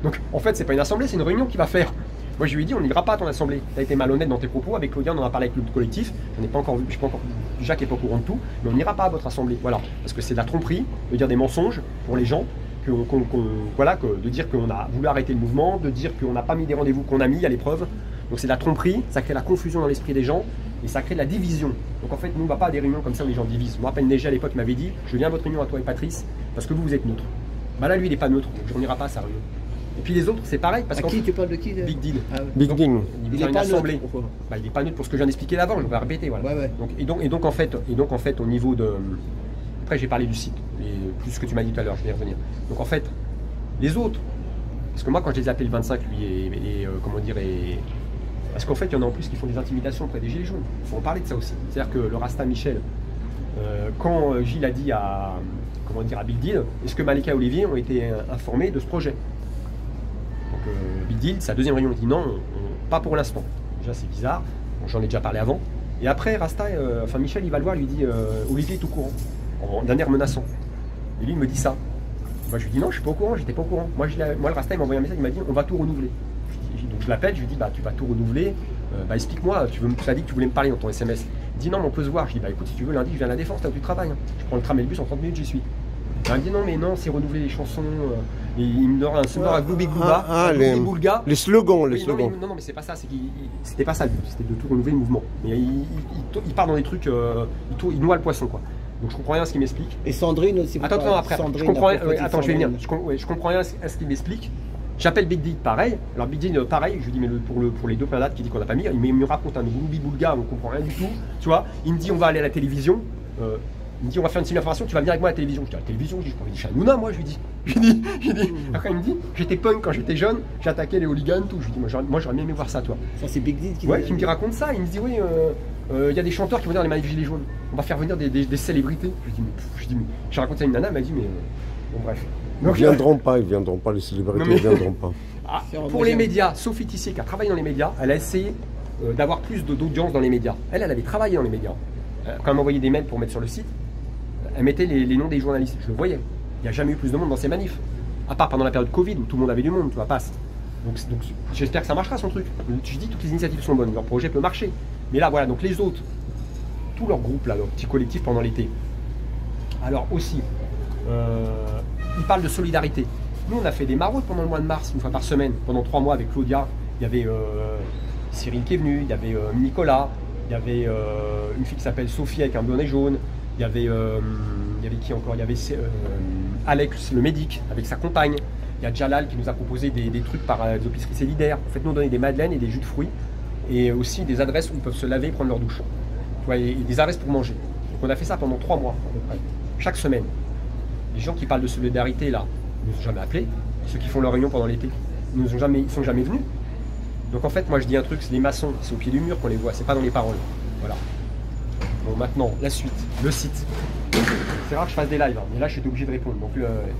Donc en fait c'est pas une assemblée, c'est une réunion qu'il va faire. Moi je lui ai dit on n'ira pas à ton assemblée. Tu as été malhonnête dans tes propos. Avec Claudia on en a parlé avec le collectif. Je n'ai pas encore vu, je sais pas encore, Jacques n'est pas au courant de tout, mais on n'ira pas à votre assemblée. Voilà, parce que c'est de la tromperie, de dire des mensonges pour les gens, de dire qu'on a voulu arrêter le mouvement, de dire qu'on n'a pas mis des rendez-vous qu'on a mis à l'épreuve. Donc c'est de la tromperie, ça crée la confusion dans l'esprit des gens et ça crée de la division. Donc en fait nous on ne va pas à des réunions comme ça où les gens divisent. Moi rappelle Neige à l'époque m'avait dit je viens à votre réunion à toi et Patrice parce que vous êtes neutre. Bah là lui il n'est pas neutre, donc on n'ira pas à sa réunion. Et puis les autres, c'est pareil. Parce qui tu parles de qui Big Deal. Ah, ouais. Big Deal. Il n'est pas neutre. Bah, il n'est pas neutre pour ce que je viens d'expliquer avant, je vais répéter. Voilà. Ouais. Donc en fait, au niveau de. Après, j'ai parlé du site, plus ce que tu m'as dit tout à l'heure, je vais y revenir. Donc en fait, les autres, parce que moi, quand je les ai appelés le 25, lui, parce qu'en fait, il y en a en plus qui font des intimidations auprès des Gilets jaunes. Il faut en parler de ça aussi. C'est-à-dire que le Rasta Michel, quand Gilles a dit à Big Deal, est-ce que Malika et Olivier ont été informés de ce projet? Donc Big Deal, sa deuxième réunion, il dit non, pas pour l'instant. Déjà c'est bizarre, j'en ai déjà parlé avant. Et après Rasta, Michel il va le voir, lui dit Olivier est au courant, d'un air menaçant. Et lui il me dit ça. Moi je lui dis non, je suis pas au courant, j'étais pas au courant. Moi le Rasta il m'a envoyé un message, il m'a dit on va tout renouveler. Donc je l'appelle, je lui dis bah tu vas tout renouveler, explique-moi, tu as dit que tu voulais me parler dans ton SMS. Il dit non mais on peut se voir. Je dis bah écoute si tu veux lundi je viens à la Défense, là où tu travailles. Je prends le tram et le bus, en 30 minutes j'y suis. Il me dit non mais non c'est renouveler les chansons et il me donne un slogan à Gloubi Glouba, les slogans, non mais c'est pas ça, c'était pas ça le but, c'était de tout renouveler le mouvement. Mais il part dans des trucs, il noie le poisson quoi. Donc je comprends rien à ce qu'il m'explique. Et Sandrine aussi. Attends après, je comprends rien, attends je vais venir. Je comprends rien à ce qu'il m'explique. J'appelle Big D pareil. Alors Big D pareil, je lui dis mais pour les deux dates qui dit qu'on n'a pas mis, il me raconte un Gloubi Boulga, on comprend rien du tout. Tu vois, il me dit on va aller à la télévision. Il me dit on va faire une simulation d'information, tu vas venir avec moi à la télévision. Je dis à la télévision, je dis je suis à Nouna moi, je lui dis. Après il me dit j'étais punk quand j'étais jeune, j'attaquais les hooligans, tout. Je lui dis moi j'aurais bien aimé voir ça toi. Ça c'est Big D qui me raconte ça, il me dit oui, il y a des chanteurs qui vont venir dans les manifs Gilets jaunes, on va faire venir des célébrités. Je dis mais j'ai raconté à une nana, elle m'a dit mais bon bref. Donc, ils viendront pas les célébrités ne viendront pas. Ah, pour les médias, Sophie Tissier qui a travaillé dans les médias, elle a essayé d'avoir plus d'audience dans les médias. Elle avait travaillé dans les médias. Quand elle m'envoyait des mails pour mettre sur le site, elle mettait les noms des journalistes, je le voyais. Il n'y a jamais eu plus de monde dans ces manifs. À part pendant la période Covid où tout le monde avait du monde, tu vois, passe. Donc j'espère que ça marchera son truc. Je dis toutes les initiatives sont bonnes, leur projet peut marcher. Mais là voilà, donc les autres, tout leur groupe là, leur petit collectif pendant l'été. Alors aussi, ils parlent de solidarité. Nous on a fait des maraudes pendant le mois de mars, une fois par semaine, pendant 3 mois avec Claudia. Il y avait Cyril qui est venu, il y avait Nicolas, il y avait une fille qui s'appelle Sophie avec un bonnet jaune. Il y avait qui encore? Il y avait Alex, le médic, avec sa compagne. Il y a Jalal qui nous a proposé des trucs par les épiceries solidaires. En fait, nous on donnait des madeleines et des jus de fruits. Et aussi des adresses où ils peuvent se laver et prendre leur douche. Et des adresses pour manger. Donc on a fait ça pendant 3 mois, à peu près. Chaque semaine. Les gens qui parlent de solidarité, là, ne nous ont jamais appelés. Ceux qui font leur réunion pendant l'été, ils sont jamais venus. Donc en fait, moi je dis un truc, c'est les maçons, c'est au pied du mur qu'on les voit, c'est pas dans les paroles. Voilà. Bon, maintenant, la suite, le site. C'est rare que je fasse des lives, mais là je suis obligé de répondre. Donc,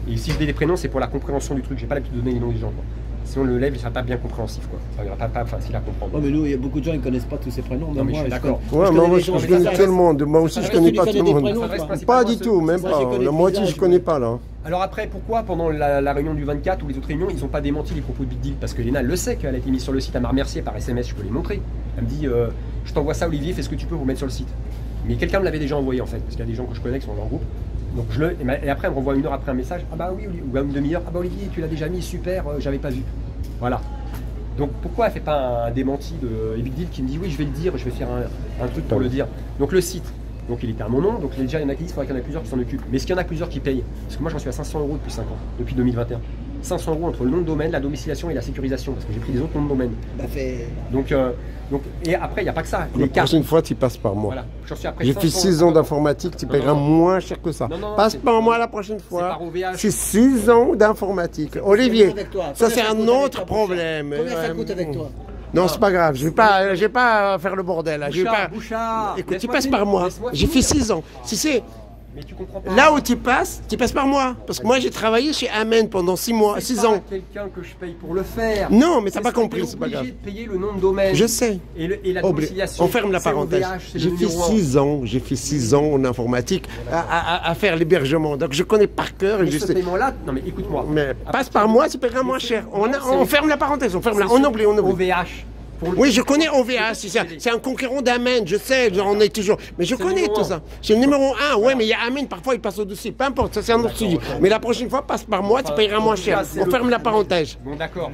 et si je dis des prénoms, c'est pour la compréhension du truc. J'ai pas l'habitude de donner les noms des gens. Quoi. Sinon, le live ne sera pas bien compréhensif. Quoi. Enfin, il ne sera pas facile à comprendre. Ouais, mais nous, il y a beaucoup de gens qui ne connaissent pas tous ces prénoms. Non, mais je suis d'accord. Ouais, moi je connais tout le monde. Moi aussi, je connais pas tout le monde. Pas du tout, même pas. La moitié, je connais pas là. Alors après, pourquoi pendant la réunion du 24 ou les autres réunions, ils n'ont pas démenti les propos de Big Deal? Parce que Léna, elle le sait qu'elle a été mise sur le site, elle m'a remercié par SMS, je peux les montrer. Elle me dit, je t'envoie ça Olivier, fais ce que tu peux pour mettre sur le site. Mais quelqu'un me l'avait déjà envoyé en fait, parce qu'il y a des gens que je connais qui sont dans le groupe. Donc et après, elle me renvoie 1 heure après un message, ah bah oui, ou une demi-heure, ah bah Olivier, tu l'as déjà mis, super, j'avais pas vu. Voilà. Donc pourquoi elle fait pas un démenti de Big Deal qui me dit, oui, je vais le dire, je vais faire un truc pour le dire. Donc le site. Donc il était à mon nom, donc déjà il y en a qui disent qu'il faudrait qu'il y en a plusieurs qui s'en occupent. Mais est-ce qu'il y en a plusieurs qui payent? Parce que moi j'en suis à 500 € depuis 5 ans, depuis 2021. 500 € entre le nom de domaine, la domiciliation et la sécurisation, parce que j'ai pris des autres noms de domaine. Donc et après il n'y a pas que ça. La prochaine fois tu passes par moi. Voilà. J'ai fait 6 ans d'informatique, tu paieras moins cher que ça. Passe par moi la prochaine fois. C'est 6 ans d'informatique. Olivier, ça c'est un autre problème. Combien ça coûte avec toi? Non, c'est pas grave, je vais pas faire le bordel. Là. Bouchard. Écoute, tu passes par moi. J'ai fait 6 ans. Si c'est Mais tu comprends pas. Là où tu passes par moi. Parce que moi, j'ai travaillé chez Amen pendant 6 mois, 6 ans. C'est quelqu'un que je paye pour le faire. Non, mais t'as pas compris, c'est pas grave. Obligé de payer le nom de domaine. Je sais. Et la domiciliation. On ferme la parenthèse. J'ai fait 6 ans en informatique à faire l'hébergement. Donc je connais par cœur. Et ce paiement-là, non mais écoute-moi. Mais passe par moi, tu paieras moins cher. On ferme la parenthèse, on oublie. OVH. Oui, je connais OVH, c'est un concurrent d'Amen, je sais, on est toujours. Mais je connais tout ça. C'est le numéro 1, ouais, mais il y a Amen, parfois il passe au-dessus, peu importe, ça c'est un autre sujet. Mais la prochaine fois, passe par moi, tu paieras moins cher. On ferme la parenthèse. Bon, d'accord.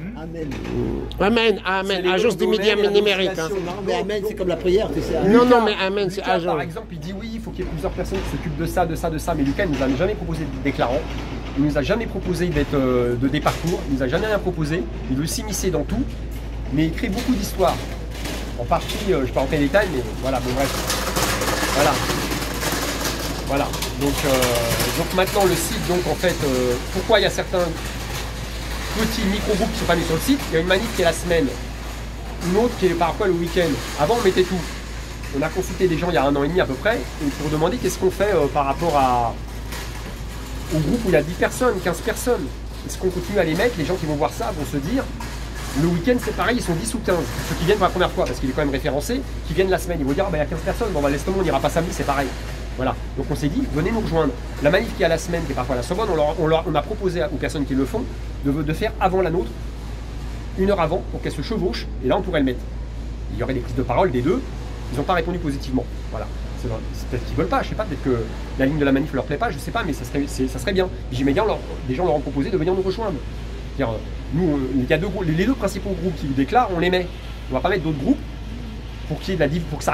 Amen. Amen, agence des médias numériques. Non, mais Amen, c'est comme la prière, tu sais. Non, mais Amen, c'est agent. Par exemple, il dit oui, il faut qu'il y ait plusieurs personnes qui s'occupent de ça, mais Lucas, il nous a jamais proposé de déclarant. Il nous a jamais proposé de des parcours, il nous a jamais rien proposé. Il veut s'immiscer dans tout, mais il crée beaucoup d'histoires. En partie, je ne vais pas rentrer dans les détails, mais voilà, bon bref. Voilà. Donc maintenant le site, donc en fait, pourquoi il y a certains petits micro-groupes qui ne sont pas mis sur le site? Il y a une manif qui est la semaine, une autre qui est parfois le week-end. Avant on mettait tout. On a consulté des gens il y a 1 an et demi à peu près, et pour demander qu'est-ce qu'on fait par rapport au groupe où il y a 10 personnes, 15 personnes. Est-ce qu'on continue à les mettre? Les gens qui vont voir ça vont se dire, le week-end c'est pareil, ils sont 10 ou 15. Ceux qui viennent pour la première fois, parce qu'il est quand même référencé, qui viennent la semaine, ils vont dire, il y a 15 personnes, bon laisse tomber, on n'ira pas samedi, c'est pareil. Voilà, donc on s'est dit, venez nous rejoindre. La manif qui est à la semaine, qui est parfois à la Sorbonne, on a proposé aux personnes qui le font de faire avant la nôtre, 1 heure avant, pour qu'elles se chevauchent, et là on pourrait le mettre. Il y aurait des prises de parole des deux, ils n'ont pas répondu positivement. Voilà. C'est peut-être qu'ils veulent pas, je sais pas, peut-être que la ligne de la manif leur plaît pas, je sais pas, mais ça serait bien. J'imagine bien, des gens leur ont proposé de venir nous rejoindre. Nous, il y a les deux principaux groupes qui nous déclarent, on les met. On va pas mettre d'autres groupes pour qu'il y ait de la pour que ça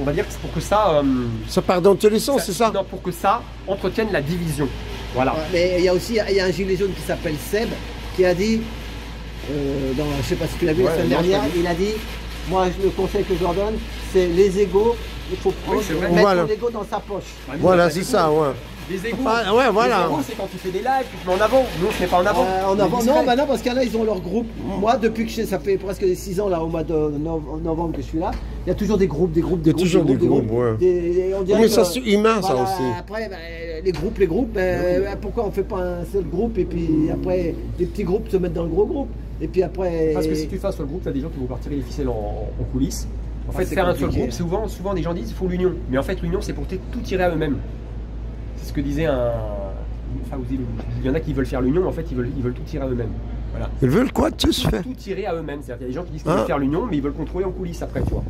on va dire pour que ça. Ça part dans tous les sens, c'est ça? Non, pour que ça entretienne la division. Voilà. Mais il y a aussi un gilet jaune qui s'appelle Seb qui a dit, je sais pas si tu l'as vu la semaine dernière, il a dit, moi le conseil que je leur donne, c'est les égos, il faut mettre l'ego dans sa poche. Voilà, c'est ça, ouais. Les égos, voilà. C'est quand tu fais des lives, tu te mets en avant. Nous, on se met pas en avant. Non, parce qu'il y en a, ils ont leur groupe. Moi, depuis que ça fait presque 6 ans, là, au mois de novembre que je suis là, il y a toujours des groupes. Il y a toujours des groupes, ouais. Mais ça, c'est humain, ça aussi. Après, les groupes, pourquoi on fait pas un seul groupe et puis après, les petits groupes se mettent dans le gros groupe. Et puis après. Parce que si tu fais un seul groupe, tu as des gens qui vont partir les ficelles en coulisses. En fait, faire un seul groupe, souvent des gens disent qu'il faut l'union. Mais en fait, l'union, c'est pour tout tirer à eux-mêmes. C'est ce que disait il y en a qui veulent faire l'union, en fait, ils veulent tout tirer à eux-mêmes. Voilà. Ils veulent quoi? Tout tirer à eux-mêmes. C'est-à-dire qu'il y a des gens qui disent qu'ils veulent faire l'union, mais ils veulent contrôler en coulisses après, tu vois.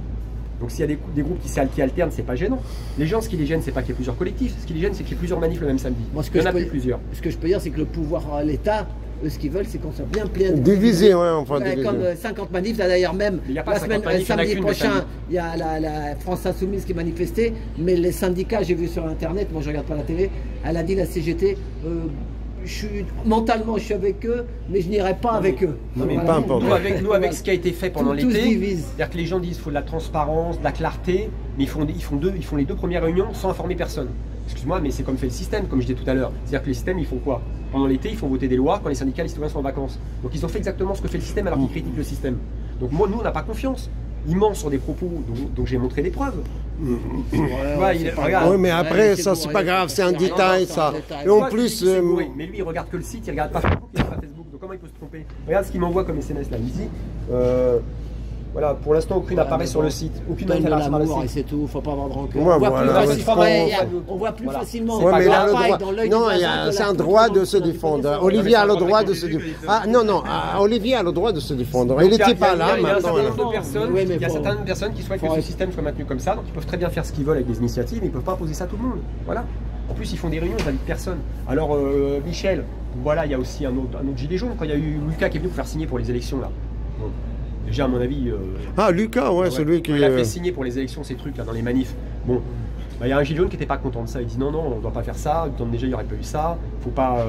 Donc s'il y a des groupes qui alternent, c'est pas gênant. Les gens, ce qui les gêne, c'est pas qu'il y ait plusieurs collectifs. Ce qui les gêne, c'est qu'il y ait plusieurs manifs le même samedi. Il y en a plusieurs. Ce que je peux dire, c'est que le pouvoir, l'État, eux, ce qu'ils veulent, c'est qu'on soit bien plein. Divisé, ouais, enfin. Comme 50 manifs, d'ailleurs même, la semaine, samedi prochain, il y a la France Insoumise qui manifestait, mais les syndicats, j'ai vu sur Internet, moi je regarde pas la télé, elle a dit la CGT, mentalement je suis avec eux, mais je n'irai pas avec eux. Non, mais pas importe. Nous, avec ce qui a été fait pendant l'été, c'est-à-dire que les gens disent qu'il faut de la transparence, de la clarté, mais ils font les 2 premières réunions sans informer personne. Excuse-moi, mais c'est comme fait le système, comme je disais tout à l'heure. C'est-à-dire que les systèmes, ils font quoi? Pendant l'été, ils font voter des lois quand les syndicats, les citoyens sont en vacances. Donc ils ont fait exactement ce que fait le système alors qu'ils critiquent le système. Donc nous, on n'a pas confiance. Ils mentent sur des propos dont j'ai montré des preuves. Oui, mais après, ça, c'est pas grave, c'est un détail, ça. Et en plus. Mais lui, il regarde que le site, il regarde pas Facebook, il regarde pas Facebook. Donc comment il peut se tromper? Regarde ce qu'il m'envoie comme SMS là, ici. Voilà, pour l'instant, aucune apparaît sur le site. Aucune apparaît sur le site. Et c'est tout, faut pas avoir de rancœur. On voit plus facilement. Ouais, mais non, c'est un droit de se défendre. Olivier a le droit de se défendre. Ah non, Olivier a le droit de se défendre. Il n'était pas là maintenant. Il y a certaines personnes qui souhaitent que ce système soit maintenu comme ça, donc ils peuvent très bien faire ce qu'ils veulent avec des initiatives, mais ils ne peuvent pas imposer ça à tout le monde. Voilà. En plus, ils font des réunions, ils n'invitent personne. Alors, Michel, voilà, il y a aussi un autre gilet jaune quand il y a eu Lucas qui est venu pour faire signer pour les élections là. Déjà, à mon avis. Lucas, ouais, celui qui. Il a fait signer pour les élections ces trucs là dans les manifs. Bon, il y a un gilet jaune qui n'était pas content de ça. Il dit non, on ne doit pas faire ça. Déjà, il n'y aurait pas eu ça. Faut pas.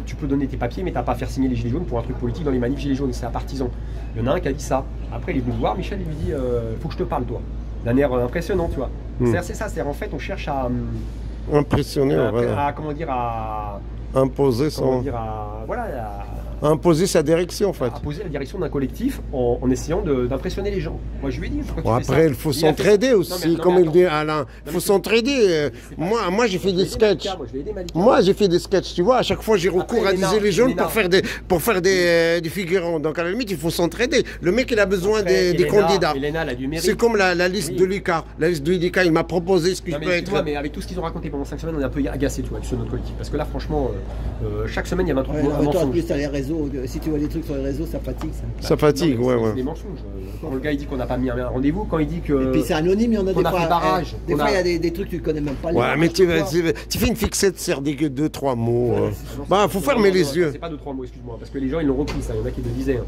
Tu peux donner tes papiers, mais tu n'as pas à faire signer les gilets jaunes pour un truc politique dans les manifs gilets jaunes. C'est à partisan. Il y en a un qui a dit ça. Après, il est venu voir Michel. Il lui dit faut que je te parle, toi. D'un air impressionnant, tu vois. C'est ça. C'est en fait, on cherche à. Impressionner, comment dire, à. Imposer comment son. dire, Imposer sa direction, en fait. Imposer la direction d'un collectif en essayant d'impressionner les gens. Moi, je lui ai dit, pourquoi Bon, tu fais après, ça? il faut s'entraider aussi, comme il dit Alain. Il faut s'entraider. Moi, j'ai fait des sketchs. Moi, j'ai fait des sketchs, tu vois. À chaque fois, j'ai recours à des gilets jaunes pour faire des figurants. Donc, à la limite, il faut s'entraider. Le mec, il a besoin des candidats. C'est comme la liste de Lucas. La liste de Lucas, il m'a proposé ce que je peux être. Mais avec tout ce qu'ils ont raconté pendant 5 semaines, on est un peu agacé, tu vois, sur notre collectif. Parce que là, franchement, chaque semaine, il y a 23 mensonges. En plus, sur les réseaux, si tu vois des trucs sur les réseaux, ça fatigue. Ça fatigue, ouais. C'est des mensonges. Quand le gars il dit qu'on n'a pas mis un rendez-vous, quand il dit que. Et puis c'est anonyme, il y en a des fois. Barrage, des fois, il y a des trucs que tu connais même pas. Ouais, mais tu fais une fixette, sert des 2-3 mots. Bah, faut fermer les yeux. C'est pas 2-3 mots, excuse-moi, parce que les gens ils l'ont repris, ça. Il y en a qui le disaient.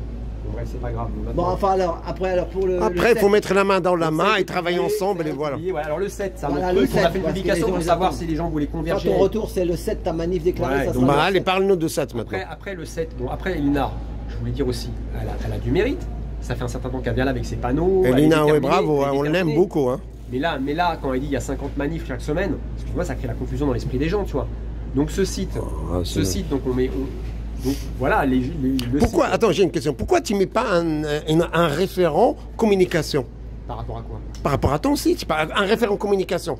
Bon, bref, c'est pas grave. Bon, enfin, alors, pour le. Après, il faut mettre la main dans la main et travailler ensemble, et voilà. Alors, le 7, c'est un autre truc. On a fait une publication pour savoir si les gens voulaient converger. Ton retour, c'est le 7, ta manif déclarée. Bah, allez, parle-nous de 7 maintenant. Après le 7, bon, après Elina, je voulais dire aussi, elle a du mérite. Ça fait un certain temps qu'elle vient là avec ses panneaux. Elina, ouais, bravo, on l'aime beaucoup. Hein. Mais là, quand elle dit il y a 50 manifs chaque semaine, excuse-moi, ça crée la confusion dans l'esprit des gens, tu vois. Donc ce site, donc on met. Donc voilà, pourquoi, attends, j'ai une question. Pourquoi tu ne mets pas un référent communication? Par rapport à quoi? Par rapport à ton site, un référent communication.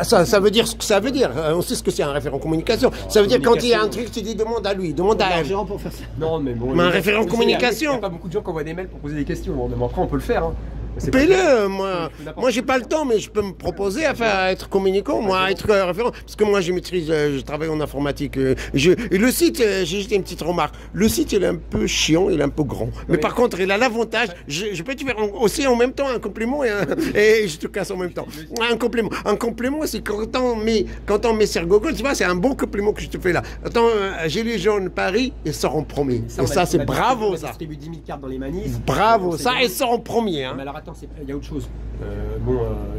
Ça veut dire ce que ça veut dire. On sait ce que c'est un référent communication. Ça veut dire quand il y a un truc, tu dis demande à lui, demande à elle. Pour faire ça. Non, mais bon. Mais un référent communication. Il n'y a pas beaucoup de gens qui envoient des mails pour poser des questions. Mais après, on peut le faire. Hein. Paye-le, moi j'ai pas le temps, mais je peux me proposer à être communicant, moi, à être référent, parce que moi je maîtrise, je travaille en informatique. Et le site, j'ai juste une petite remarque, le site il est un peu chiant, il est un peu grand, mais par contre il a l'avantage, je peux te faire aussi en même temps un compliment et je te casse en même temps. Un compliment c'est quand on met sur Google, tu vois, c'est un bon compliment que je te fais là. Attends, Gilets jaunes Paris, ils sortent en premier. Et ça c'est bravo ça. On distribue 10 000 cartes dans les manifs. Bravo, ça ils sortent en premier. Hein. Attends, il y a autre chose.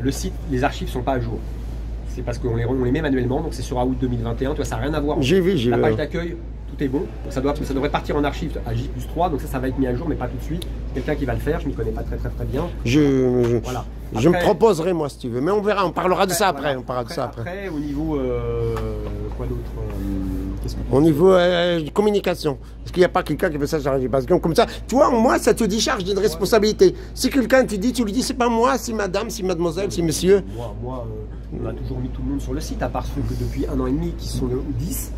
Le site, les archives sont pas à jour. C'est parce qu'on les met manuellement, donc c'est sur août 2021. Toi, ça n'a rien à voir. J'ai vu. La page d'accueil, tout est bon. Donc ça devrait partir en archive à J+3, donc ça va être mis à jour, mais pas tout de suite. Quelqu'un qui va le faire, je ne m'y connais pas très bien. Voilà. Je me proposerai moi si tu veux, mais on verra, on parlera de ça après. Après, au niveau quoi d'autre au niveau communication, est-ce qu'il n'y a pas quelqu'un qui fait ça charger? Parce que comme ça, tu vois, moi, ça te décharge d'une responsabilité. Si quelqu'un te dit, tu lui dis, c'est pas moi, c'est madame, c'est mademoiselle, c'est monsieur. Moi, on a toujours mis tout le monde sur le site, à part ceux que depuis 1 an et demi qui sont 10.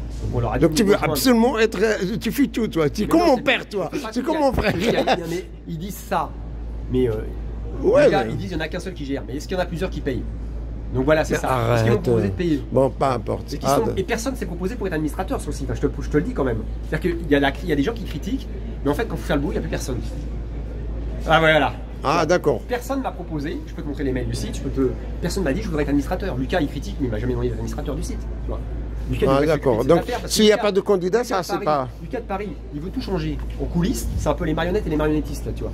Donc tu veux absolument être... Tu fais tout, toi. Tu es comme mon père, toi. Tu es comme mon frère. Ils disent ça, mais ils disent qu'il n'y en a qu'un seul qui gère. Mais est-ce qu'il y en a plusieurs qui payent? Donc voilà, c'est ça. Parce qu'ils m'ont proposé de payer. Bon, pas importe. Et personne ne s'est proposé pour être administrateur sur le site. Je te le dis quand même. C'est-à-dire qu'il y a des gens qui critiquent, mais en fait, quand il faut faire le boulot, il n'y a plus personne. Ah voilà. Ah d'accord. Personne ne m'a proposé. Je peux te montrer les mails du site. Personne ne m'a dit je voudrais être administrateur. Lucas, il critique, mais il m'a jamais demandé d'être administrateur du site. Tu vois. Ah d'accord. Donc s'il n'y a pas de candidat, ça c'est pas. Lucas de Paris, il veut tout changer. En coulisses, c'est un peu les marionnettes et les marionnettistes là, tu vois.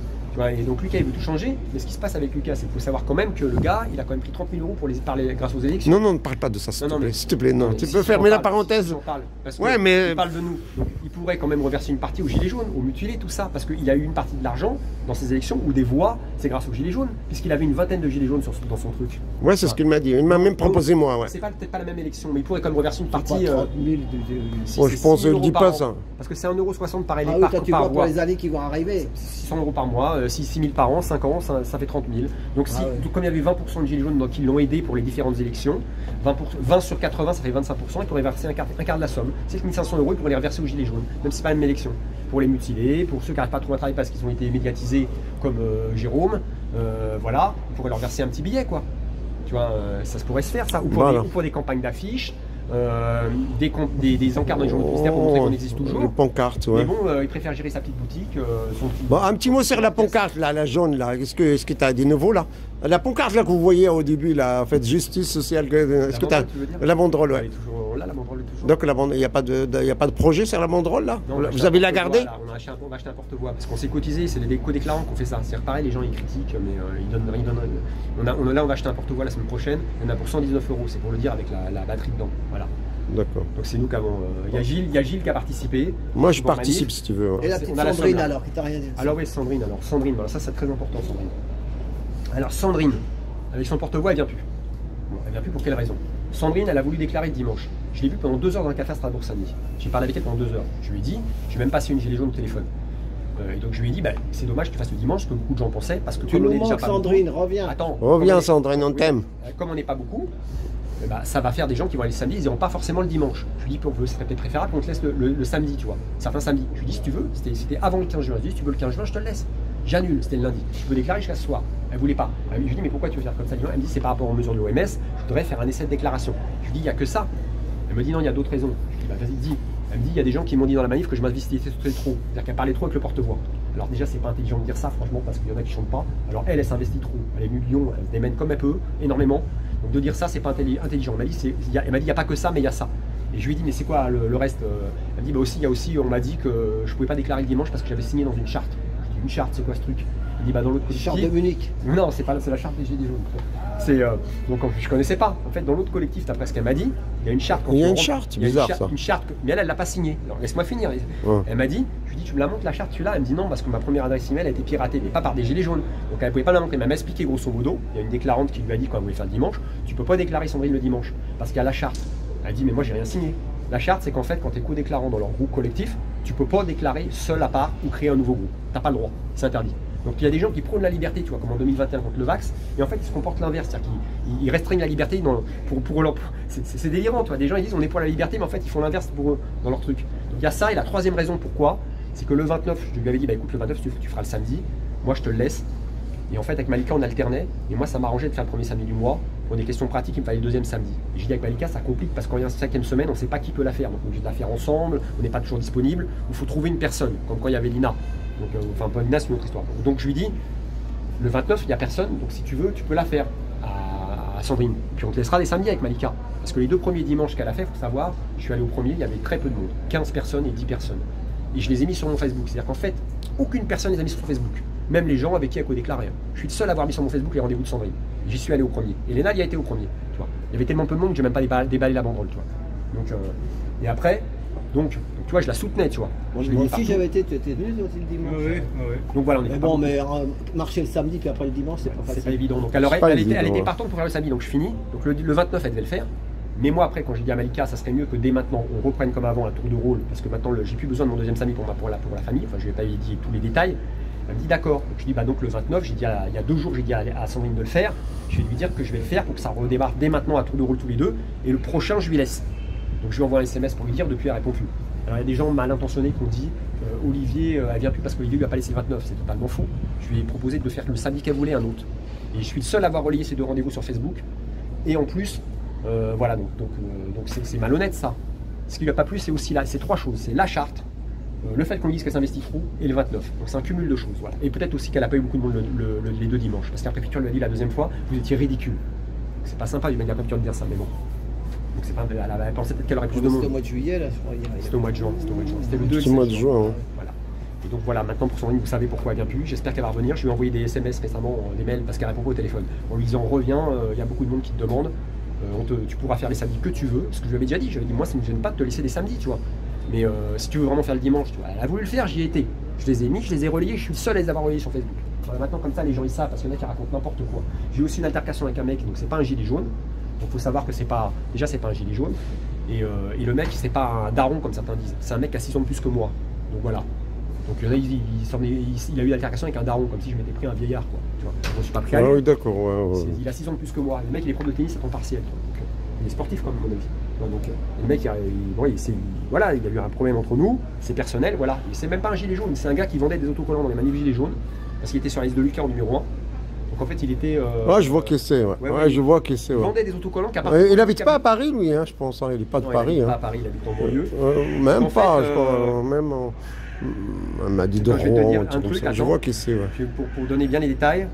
Et donc Lucas il veut tout changer, mais ce qui se passe avec Lucas, c'est qu'il faut savoir quand même que le gars, il a quand même pris 30 000 € pour grâce aux élections. Non, ne parle pas de ça, s'il te plaît. Non, tu peux fermer la parenthèse. Ouais, mais il parle de nous. Donc, il pourrait quand même reverser une partie aux Gilets jaunes, aux mutilés, tout ça, parce qu'il a eu une partie de l'argent dans ces élections ou des voix, c'est grâce aux Gilets jaunes, puisqu'il avait une vingtaine de Gilets jaunes dans son truc. Ouais, c'est ce qu'il m'a dit. Il m'a même proposé moi. Ouais. C'est peut-être pas la même élection, mais il pourrait quand même reverser une partie. Je pense, je dis pas ça. Parce que c'est 1,60 € par élève par mois. Pour les années qui vont arriver. 600 € par mois, 6 000 par an, 5 ans, ça fait 30 000. Donc comme il y avait 20% de Gilets jaunes qui l'ont aidé pour les différentes élections, 20 sur 80, ça fait 25%, il pourrait verser un quart de la somme. 7 500 €, il pourrait les reverser aux Gilets jaunes, même si c'est pas la même élection. Pour les mutilés, pour ceux qui n'arrivent pas à trouver un travail parce qu'ils ont été médiatisés comme Jérôme, voilà, il pourrait leur verser un petit billet, quoi. Tu vois, ça se pourrait se faire, ça. Ou pour des campagnes d'affiches. Des encarts dans les journaux publicitaires pour montrer qu'on existe toujours. Les pancartes, ouais. Mais bon, il préfère gérer sa petite boutique. Bon, un petit mot sur la pancarte, là, la jaune, là. Est-ce que tu as des nouveaux, là? La pancarte, là, que vous voyez au début, là, en fait, justice sociale. Est-ce que tu as. La banderole, ouais. Elle est toujours là, la banderole est toujours. Donc, il n'y a pas de projet sur la banderole, là? Non, vous avez la gardée? On va acheter un porte-voix parce qu'on s'est cotisé, c'est les co-déclarants qui ont fait ça. C'est pareil, les gens ils critiquent, mais ils donnent. Là, on va acheter un porte-voix la semaine prochaine. Il y en a pour 119 €, c'est pour le dire avec la batterie dedans. Voilà. D'accord. Donc c'est nous qui avons. Il y a Gilles qui a participé. Moi je participe si tu veux. Et la petite Sandrine alors, qui t'a rien dit. Alors oui, Sandrine, voilà, ça c'est très important, Sandrine. Alors Sandrine, avec son porte-voix, elle vient plus. Bon, elle vient plus pour quelle raison? Sandrine, elle a voulu déclarer dimanche. Je l'ai vu pendant 2 heures dans un café à Strasbourg samedi. J'ai parlé avec elle pendant 2 heures. Je lui ai dit, je vais même passer une gilet jaune au téléphone. Et donc je lui ai dit, bah, c'est dommage que tu fasses le dimanche, ce que beaucoup de gens pensaient, parce que Tu comme on nous est déjà manques, pas Sandrine, beaucoup, reviens. attends, Reviens, Sandrine, on t'aime. comme on n'est pas beaucoup, bah, ça va faire des gens qui vont aller le samedi, ils n'iront pas forcément le dimanche. Je lui dis, ce serait peut-être préférable qu'on te laisse le samedi, tu vois, certains samedis. Je lui dis, si tu veux, c'était avant le 15 juin. Je lui dis, si tu veux le 15 juin, je te le laisse. J'annule, c'était le lundi. Tu peux déclarer jusqu'à ce soir. Elle voulait pas. Je lui dis, mais pourquoi tu veux faire comme ça? Elle me dit, c'est par rapport aux mesures de l'OMS, je voudrais faire un essai de déclaration. Je lui dis, il n'y a que ça. Elle me dit, non, il y a d'autres raisons. Je lui dis, bah vas-y, dis. Elle me dit, il y a des gens qui m'ont dit dans la manif que je m'investissais trop. C'est-à-dire qu'elle parlait trop avec le porte-voix. Alors déjà, c'est pas intelligent de dire ça, franchement, parce qu'il y en a qui chantent pas. Alors elle s'investit trop. Elle est million, elle se démène comme elle peut, énormément. Donc de dire ça, c'est pas intelligent. Elle m'a dit, il n'y a pas que ça, mais il y a ça. Et je lui ai dit, mais c'est quoi le reste? Elle me dit, bah aussi, il y a aussi, on m'a dit que je pouvais pas déclarer le dimanche parce que j'avais signé dans une charte. Je dis, une charte, c'est quoi ce truc? Il dit, bah dans l'autre collectif. Charte de Munich. Non, c'est la charte des Gilets jaunes. Donc je connaissais pas. En fait, dans l'autre collectif, d'après ce qu'elle m'a dit, il y a une charte. Il y a une charte, c'est bizarre ça. Une charte, mais elle l'a pas signée. Alors laisse-moi finir. Ouais. Elle m'a dit, je lui dis, tu me la montres la charte, tu l'as? Elle me dit non, parce que ma première adresse email a été piratée, mais pas par des Gilets jaunes. Donc elle pouvait pas la montrer. Elle m'a expliqué grosso modo. Il y a une déclarante qui lui a dit quand elle voulait faire le dimanche, tu peux pas déclarer Sandrine le dimanche, parce qu'il y a la charte. Elle dit, mais moi j'ai rien signé. La charte, c'est qu'en fait, quand tu es co-déclarant dans leur groupe collectif, tu peux pas déclarer seul à part ou créer un nouveau groupe. T'as pas le droit, c'est interdit. Donc il y a des gens qui prônent la liberté, tu vois, comme en 2021 contre le Vax, et en fait ils se comportent l'inverse, c'est-à-dire qu'ils restreignent la liberté pour leur... C'est délirant, tu vois. Des gens ils disent on est pour la liberté, mais en fait ils font l'inverse pour eux, dans leur truc. Donc il y a ça, et la troisième raison pourquoi, c'est que le 29, je lui avais dit, bah écoute, le 29 tu feras le samedi, moi je te le laisse. Et en fait avec Malika on alternait, et moi ça m'arrangeait de faire le premier samedi du mois. Pour des questions pratiques, il me fallait le deuxième samedi. Et j'ai dit avec Malika, ça complique parce qu'on est en 5e semaine, on ne sait pas qui peut la faire. Donc on est obligé de la faire ensemble, on n'est pas toujours disponible, il faut trouver une personne, comme quand il y avait Lina. Donc, enfin, pas Lina, c'est une autre histoire. Donc je lui dis, le 29, il n'y a personne, donc si tu veux, tu peux la faire à Sandrine. Puis on te laissera des samedis avec Malika. Parce que les 2 premiers dimanches qu'elle a fait, il faut savoir, je suis allé au premier, il y avait très peu de monde, 15 personnes et 10 personnes. Et je les ai mis sur mon Facebook. C'est-à-dire qu'en fait, aucune personne les a mis sur Facebook. Même les gens avec qui elle co-déclaré. Je suis le seul à avoir mis sur mon Facebook les rendez-vous de Sandrine. J'y suis allé au premier. Et Léna y a été au premier. Tu vois. Il y avait tellement peu de monde que j'ai même pas déballé la banderole. Tu vois. Donc, et après, donc, tu vois, je la soutenais. Tu vois. Moi aussi j'avais été, tu étais venu aussi le dimanche. Oui. Donc voilà, on était mais bon, mais marcher le samedi puis après le dimanche, c'est pas facile. C'est pas évident. Donc elle était partante pour faire le samedi. Donc je finis. Donc le 29, elle devait le faire. Mais moi, après, quand j'ai dit à Malika, ça serait mieux que dès maintenant, on reprenne comme avant un tour de rôle, parce que maintenant, j'ai plus besoin de mon deuxième samedi pour la famille. Enfin, je vais pas lui dire tous les détails. Elle me dit d'accord. Donc je dis bah donc le 29, j'ai dit il y a 2 jours, j'ai dit à Sandrine de le faire. Je vais lui dire que je vais le faire pour que ça redémarre dès maintenant à tour de rôle tous les deux. Et le prochain, je lui laisse. Donc je lui envoie un SMS pour lui dire, depuis elle répond plus. Alors il y a des gens mal intentionnés qui ont dit Olivier, elle vient plus parce qu'Olivier lui a pas laissé le 29. C'est totalement faux. Je lui ai proposé de le faire le samedi qu'elle voulait, un autre. Et je suis le seul à avoir relayé ces 2 rendez-vous sur Facebook. Et en plus, voilà, donc c'est malhonnête ça. Ce qui lui a pas plu, c'est aussi là, c'est 3 choses. C'est la charte, le fait qu'on dise qu'elle s'investit trop, et le 29. Donc c'est un cumul de choses. Voilà. Et peut-être aussi qu'elle n'a pas eu beaucoup de monde les 2 dimanches. Parce qu'après Préfecture lui a dit la deuxième fois, vous étiez ridicule. C'est pas sympa du manière Préfecture de dire ça, mais bon. Donc c'est pas, elle pensait peut-être qu'elle aurait plus de monde. C'était au mois de juillet là, je crois. C'était au mois de juin. C'était le 2. C'était au mois de juin. Hein. Voilà. Et donc voilà, maintenant pour Sandrine, vous savez pourquoi elle vient plus. J'espère qu'elle va revenir. Je lui ai envoyé des SMS récemment, des mails, parce qu'elle répond pas au téléphone. En lui disant reviens, il y a beaucoup de monde qui te demande. Tu pourras faire les samedis que tu veux. Ce que je lui avais déjà dit. Je lui avais dit moi ça ne me gêne pas de te laisser des samedis, tu vois. Mais si tu veux vraiment faire le dimanche, tu vois, elle a voulu le faire, j'y ai été. Je les ai mis, je les ai relayés, je suis le seul à les avoir relayés sur Facebook. Voilà, maintenant comme ça les gens ils savent, parce qu'il y en a qui racontent n'importe quoi. J'ai eu aussi une altercation avec un mec, donc c'est pas un gilet jaune. Donc il faut savoir que c'est pas. Déjà c'est pas un gilet jaune. Et le mec c'est pas un daron comme certains disent. C'est un mec qui a 6 ans de plus que moi. Donc voilà. Donc il y en a, il a eu l'altercation avec un daron, comme si je m'étais pris un vieillard, quoi. Tu vois, je me suis pas pris à lui. Ah oui, d'accord, ouais. Il a 6 ans de plus que moi. Le mec il est prof de tennis à temps partiel. Donc, il est sportif quand même, à mon avis. Donc le mec, voilà, il y a eu un problème entre nous, c'est personnel, voilà. C'est même pas un gilet jaune, c'est un gars qui vendait des autocollants dans les manifs gilets jaunes, parce qu'il était sur la liste de Lucas en numéro 1. Donc en fait, il était. Ouais, je vois qui c'est, ouais. Je vois qui c'est. Il vendait des autocollants qu'à part. Il n'habite pas à Paris, lui, hein, je pense. Hein. Il n'est pas de Paris. Il n'est pas à Paris, il habite en banlieue. Même pas, je crois. Même. Elle m'a dit de Rouen, je vois qui c'est. Ouais. Pour donner bien les détails.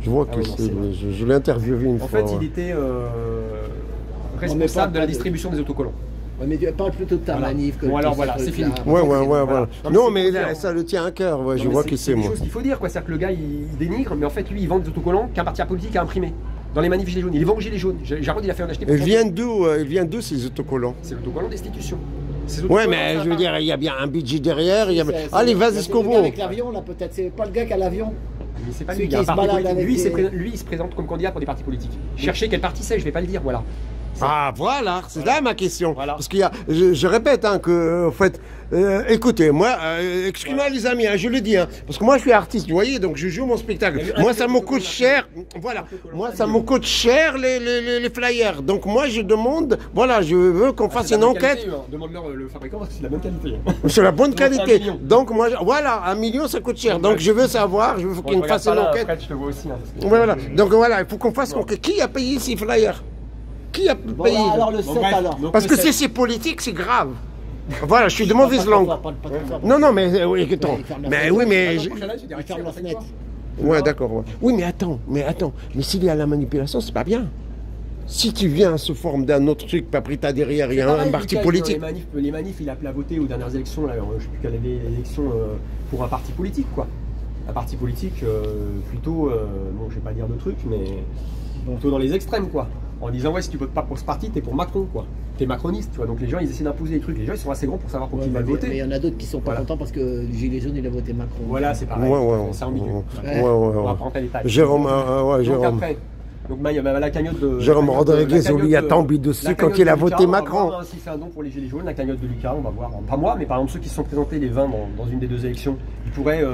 Je vois qui c'est. Je l'ai interviewé une fois. En fait, il était responsable de la distribution des autocollants. Ouais, mais parle plutôt de ta manif. Bon, alors voilà, c'est fini. Ouais, voilà. Non, mais ça le tient à cœur. Ouais, je vois qui c'est, moi. C'est des choses qu'il faut dire, quoi. C'est-à-dire que le gars, il dénigre, mais en fait, lui, il vend des autocollants qu'un parti politique a imprimé. Dans les manifs gilets jaunes. Il vend aux gilets jaunes. Jarod, il a fait en acheter. Ils viennent d'où ces autocollants? C'est l'autocollant destitution. Ouais, mais je veux dire, il y a bien un budget derrière. Allez, vas-y, jusqu'au bout. Avec l'avion, là, peut-être. C'est pas le gars qui a l'avion. Mais c'est pas Celui lui, il y a un qui se parti balade politique. avec Lui, il se présente comme candidat pour des partis politiques. Cherchez quel parti c'est, je vais pas le dire, voilà. Ah voilà, c'est là ma question. Voilà. Parce qu'il y a, je répète hein, que, en fait, écoutez, moi, excusez-moi les amis, hein, je le dis, hein, parce que moi je suis artiste, vous voyez, donc je joue mon spectacle. Moi ça me coûte cher, voilà, moi ça me coûte cher les flyers. Donc moi je demande, voilà, je veux qu'on fasse une enquête. Demande-leur le fabricant parce que c'est la bonne qualité. C'est la bonne qualité. 1 million. Donc moi, voilà, 1 million ça coûte cher. Donc je veux savoir, je veux qu'il me fasse une enquête. Après, je te vois aussi. Hein, parce que... Voilà. Donc voilà, il faut qu'on fasse une enquête. Qui a payé ces flyers? Qui a Bon, payé? alors le 7 alors. Parce que si c'est politique, c'est grave. Voilà, je suis de mauvaise langue. Non, non, mais oui, attends. Mais oui, mais. Il ferme la fenêtre. Ouais, d'accord. Ouais. Oui, mais attends. Mais s'il y a la manipulation, c'est pas bien. Si tu viens sous forme d'un autre truc, pas pris ta derrière, il y a un parti politique. Les manifs, il a appelé à voter aux dernières élections, là, je ne sais plus quelle année, l'élection pour un parti politique, quoi. Un parti politique plutôt, bon, je vais pas dire de trucs, mais plutôt dans les extrêmes, quoi. En disant, ouais, si tu votes pas pour ce parti, t'es pour Macron, quoi. T'es macroniste, tu vois. Donc les gens, ils essaient d'imposer des trucs. Les gens, ils sont assez grands pour savoir pour qui ils veulent voter. Mais il y en a d'autres qui sont pas contents parce que le Gilet jaune, il a voté Macron. Voilà, c'est pareil. C'est ambigu. On va prendre les détails. Jérôme, Jérôme. Donc il y a la cagnotte de... Jérôme Rodriguez, on lui a tombé dessus quand il a voté Macron. On va voir s'il fait un don pour les Gilets jaunes, la cagnotte de Lucas, on va voir. Pas moi, mais par exemple ceux qui se sont présentés les 20 dans une des 2 élections, ils pourraient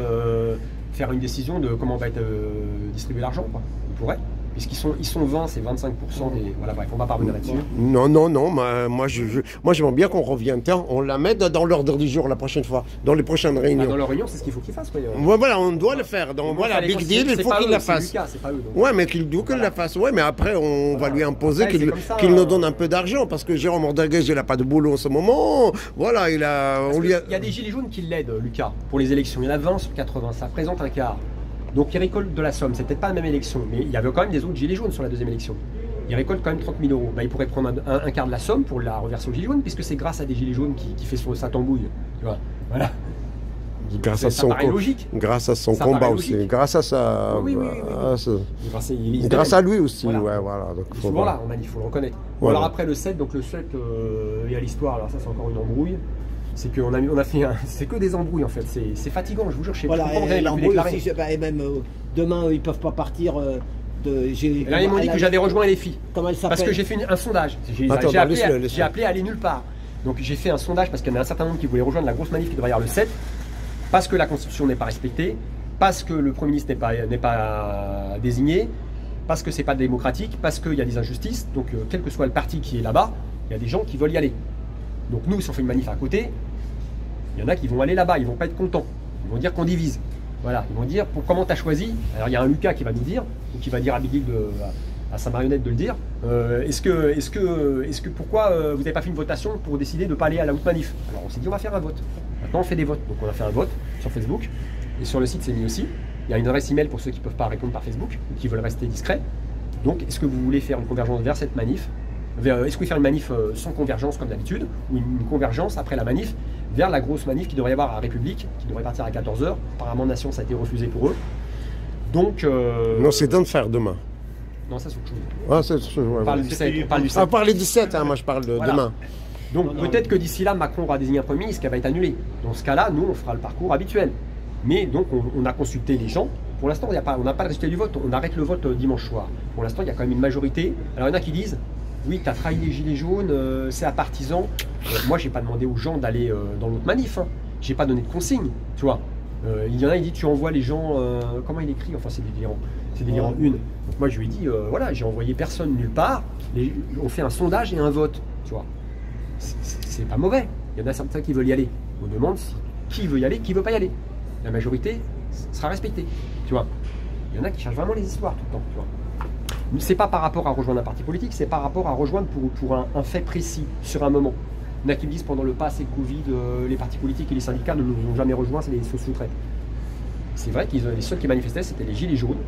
faire une décision de comment va être distribué l'argent, quoi. Ils pourraient. Puisqu'ils sont 20, c'est 25% des... Voilà, bref, on va pas revenir là-dessus. Non, moi j'aimerais bien qu'on revienne. Tiens, on la met dans l'ordre du jour la prochaine fois, dans les prochaines réunions. Dans leur réunion, c'est ce qu'il faut qu'ils fassent. Voilà, on doit le faire. Donc voilà, big deal, il faut qu'il la fasse. C'est pas eux. Ouais, mais qu'il la fasse. Ouais, mais après, on va lui imposer qu'il nous donne un peu d'argent, parce que Jérôme Rodriguez, il n'a pas de boulot en ce moment. Voilà, il y a des Gilets jaunes qui l'aident, Lucas, pour les élections. Il y en a 20 sur 80, ça représente un quart. Donc il récolte de la somme, c'est peut-être pas la même élection, mais il y avait quand même des autres gilets jaunes sur la 2e élection. Il récolte quand même 30 000 €. Bah, il pourrait prendre un quart de la somme pour la reverser aux gilets jaunes, puisque c'est grâce à des gilets jaunes qui fait sa tambouille. Tu vois, voilà. Grâce à son combat aussi, grâce à sa... grâce à lui aussi, voilà. Ouais, voilà. Donc, il faut le reconnaître. Bon, alors après le 7, donc le 7, il y a l'histoire, alors ça c'est encore une embrouille. C'est qu'on a fait c'est que des embrouilles en fait, c'est fatigant, je vous jure, je sais pas comment vous avez pu déclarer. Et même demain, ils peuvent pas partir et là, ils m'ont dit que j'avais rejoint les filles. Comment elle s'appelle? Parce que j'ai fait un sondage. J'ai appelé à aller nulle part. Donc j'ai fait un sondage parce qu'il y en a un certain nombre qui voulaient rejoindre la grosse manif qui devrait y avoir le 7, parce que la Constitution n'est pas respectée, parce que le Premier ministre n'est pas désigné, parce que c'est pas démocratique, parce qu'il y a des injustices. Donc quel que soit le parti qui est là-bas, il y a des gens qui veulent y aller. Donc nous, si on fait une manif à côté, il y en a qui vont aller là-bas, ils vont pas être contents. Ils vont dire qu'on divise. Voilà, ils vont dire comment tu as choisi. Alors il y a un Lucas qui va nous dire, ou qui va dire à Big Deal, à sa marionnette de le dire. Pourquoi vous n'avez pas fait une votation pour décider de ne pas aller à la haute manif? Alors on s'est dit on va faire un vote. Maintenant on fait des votes. Donc on a fait un vote sur Facebook et sur le site c'est mis aussi. Il y a une adresse email pour ceux qui ne peuvent pas répondre par Facebook ou qui veulent rester discrets. Donc est-ce que vous voulez faire une convergence vers cette manif? Est-ce que vous voulez faire une manif sans convergence comme d'habitude, ou une convergence après la manif vers la grosse manif qui devrait y avoir à République, qui devrait partir à 14 h. Apparemment, Nation, ça a été refusé pour eux. Donc. Non, c'est d'en faire demain. Non, ça c'est autre chose. Ah, c'est autre chose. Ouais, on parle du 7. On parle du 7, hein, moi je parle de demain. Donc peut-être que d'ici là, Macron aura désigné un Premier ministre qui va être annulé. Dans ce cas-là, nous, on fera le parcours habituel. Mais donc, on a consulté les gens. Pour l'instant, on n'a pas le résultat du vote. On arrête le vote dimanche soir. Pour l'instant, il y a quand même une majorité. Alors, il y en a qui disent. Oui, tu as trahi les gilets jaunes, c'est à partisans. Moi, j'ai pas demandé aux gens d'aller dans l'autre manif. Hein. J'ai pas donné de consigne, tu vois. Il y en a, il dit tu envoies les gens. Comment il écrit? Enfin, c'est délirant. C'est délirant une. Donc, moi, je lui ai dit voilà, j'ai envoyé personne nulle part. On fait un sondage et un vote, tu vois. C'est pas mauvais. Il y en a certains qui veulent y aller. On demande qui veut y aller, qui veut pas y aller. La majorité sera respectée, tu vois. Il y en a qui cherchent vraiment les histoires tout le temps, tu vois. C'est pas par rapport à rejoindre un parti politique, c'est par rapport à rejoindre pour un fait précis, sur un moment. Il y en a qui me disent pendant le pass et le Covid, les partis politiques et les syndicats ne nous ont jamais rejoints, c'est les sous-traite. C'est vrai que les seuls qui manifestaient, c'était les gilets jaunes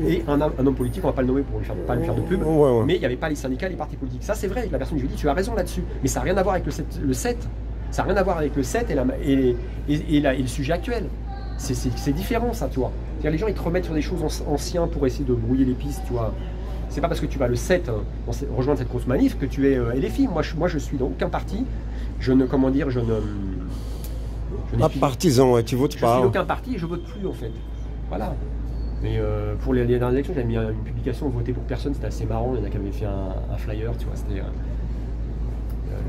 et un homme politique, on va pas le nommer pour pas lui faire de pub, mais il n'y avait pas les syndicats et les partis politiques. Ça c'est vrai, la personne je lui dis tu as raison là-dessus, mais ça n'a rien à voir avec le 7. Ça n'a rien à voir avec le 7 et le sujet actuel. C'est différent ça, tu vois. Les gens ils te remettent sur des choses anciennes pour essayer de brouiller les pistes, tu vois. C'est pas parce que tu vas le 7 rejoindre cette grosse manif que tu es LFI. Moi je suis dans aucun parti. Je ne, comment dire, je ne pas partisan, ouais, tu votes pas. Je suis aucun parti et je vote plus en fait. Voilà. Mais pour les dernières élections, j'avais mis une publication voter pour personne, c'était assez marrant. Il y en a qui avaient fait un flyer, tu vois. C'était,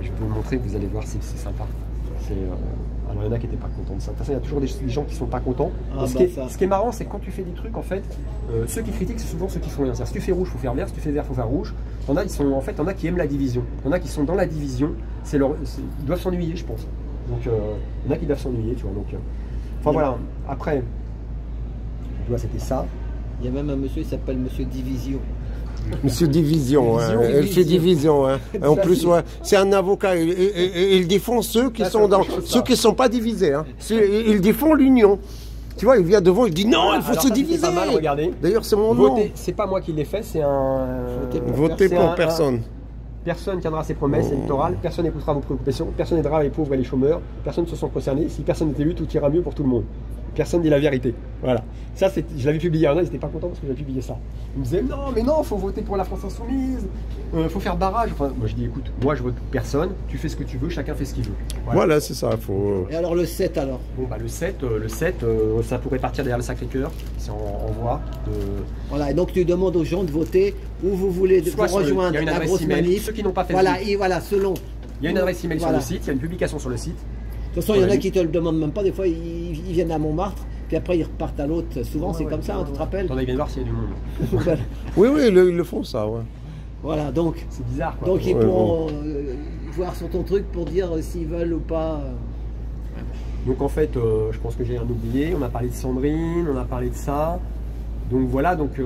je vais vous le montrer, vous allez voir, c'est sympa. Alors il y en a qui n'étaient pas contents de ça. De toute façon, il y a toujours des gens qui ne sont pas contents. Ce qui est marrant, c'est que quand tu fais des trucs, en fait, ceux qui critiquent, c'est souvent ceux qui font rien. Si tu fais rouge, il faut faire vert. Si tu fais vert, il faut faire rouge. En a qui aiment la division. Il y en a qui sont dans la division. Ils doivent s'ennuyer, je pense. Donc il y en a qui doivent s'ennuyer, tu vois. Donc, enfin voilà. Après, tu vois, c'était ça. Il y a même un monsieur, il s'appelle Monsieur Division. Monsieur Division, c'est Division. Hein. En plus, ouais, c'est un avocat. Il défend ceux qui qui sont pas divisés. Hein. Il défend l'union. Tu vois, il vient devant, il dit non, il faut se diviser. Pas mal, regardez. D'ailleurs, c'est mon nom. C'est pas moi qui l'ai fait, c'est un. Votez pour personne. Personne tiendra ses promesses électorales, personne n'écoutera vos préoccupations, personne n'aidera les pauvres et les chômeurs, personne ne se sent concerné. Si personne n'est élu, tout ira mieux pour tout le monde. Personne dit la vérité. Voilà. Ça, je l'avais publié. Ils n'étaient pas contents parce que j'avais publié ça. Ils me disaient non, mais non, faut voter pour la France insoumise, faut faire barrage. Enfin, moi je dis écoute, moi je vote pour personne, tu fais ce que tu veux, chacun fait ce qu'il veut. Voilà, c'est ça. Faut... Et alors le 7 alors? Bon bah le 7, ça pourrait partir derrière le Sacré-Cœur, si on voit. Voilà, et donc tu demandes aux gens de voter où vous voulez vous rejoindre la grosse manif. Ceux qui n'ont pas fait voilà, selon. Il y a une adresse email sur le site, il y a une publication sur le site. De toute façon, il y en a qui te le demandent même pas. Des fois, ils viennent à Montmartre, puis après ils repartent à l'autre. Souvent, c'est comme ça, tu te rappelles? Attendez, viens voir s'il y a du monde. Oui, ils le font ça, ouais. Voilà, donc. C'est bizarre, quoi. Donc ils pourront voir sur ton truc pour dire s'ils veulent ou pas. Donc en fait, je pense que j'ai rien oublié. On a parlé de Sandrine, on a parlé de ça. Donc voilà, donc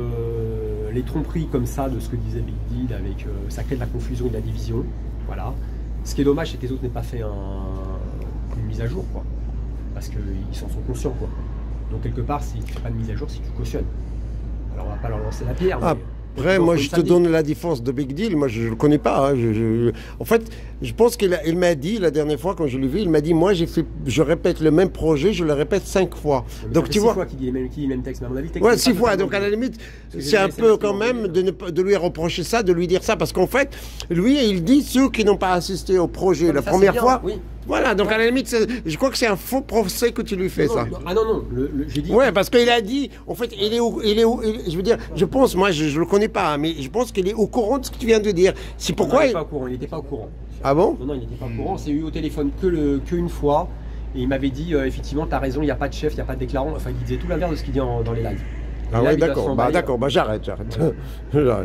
les tromperies comme ça de ce que disait Big Deal, avec ça crée de la confusion et de la division. Voilà. Ce qui est dommage, c'est que les autres n'aient pas fait une mise à jour, quoi. Parce qu'ils s'en sont conscients, quoi. Donc quelque part, si tu ne fais pas de mise à jour, si tu cautionnes. Alors on va pas leur lancer la pierre. Après, moi je te donne la défense de Big Deal, moi je ne le connais pas. Hein. En fait, je pense qu'il m'a dit la dernière fois quand je l'ai vu, il m'a dit moi je répète le même projet, je le répète 5 fois. Donc tu vois. 6 fois qu'il dit les mêmes textes, mais à mon avis, ouais, 6 fois, donc à la limite, c'est un peu quand même de lui reprocher ça, de lui dire ça, parce qu'en fait, lui il dit ceux qui n'ont pas assisté au projet la première fois. Oui. Voilà, donc à la limite, je crois que c'est un faux procès que tu lui fais, ça. Ah non, j'ai dit... Ouais, parce qu'il a dit, en fait, je veux dire, je pense, moi, je le connais pas, mais je pense qu'il est au courant de ce que tu viens de dire. C'est pourquoi... Il n'était pas au courant. Ah bon? Non, il n'était pas au courant. On s'est eu au téléphone qu'une fois, et il m'avait dit, effectivement, tu as raison, il n'y a pas de chef, il n'y a pas de déclarant. Enfin, il disait tout l'inverse de ce qu'il dit dans les lives. Ah ouais, d'accord, j'arrête. Voilà,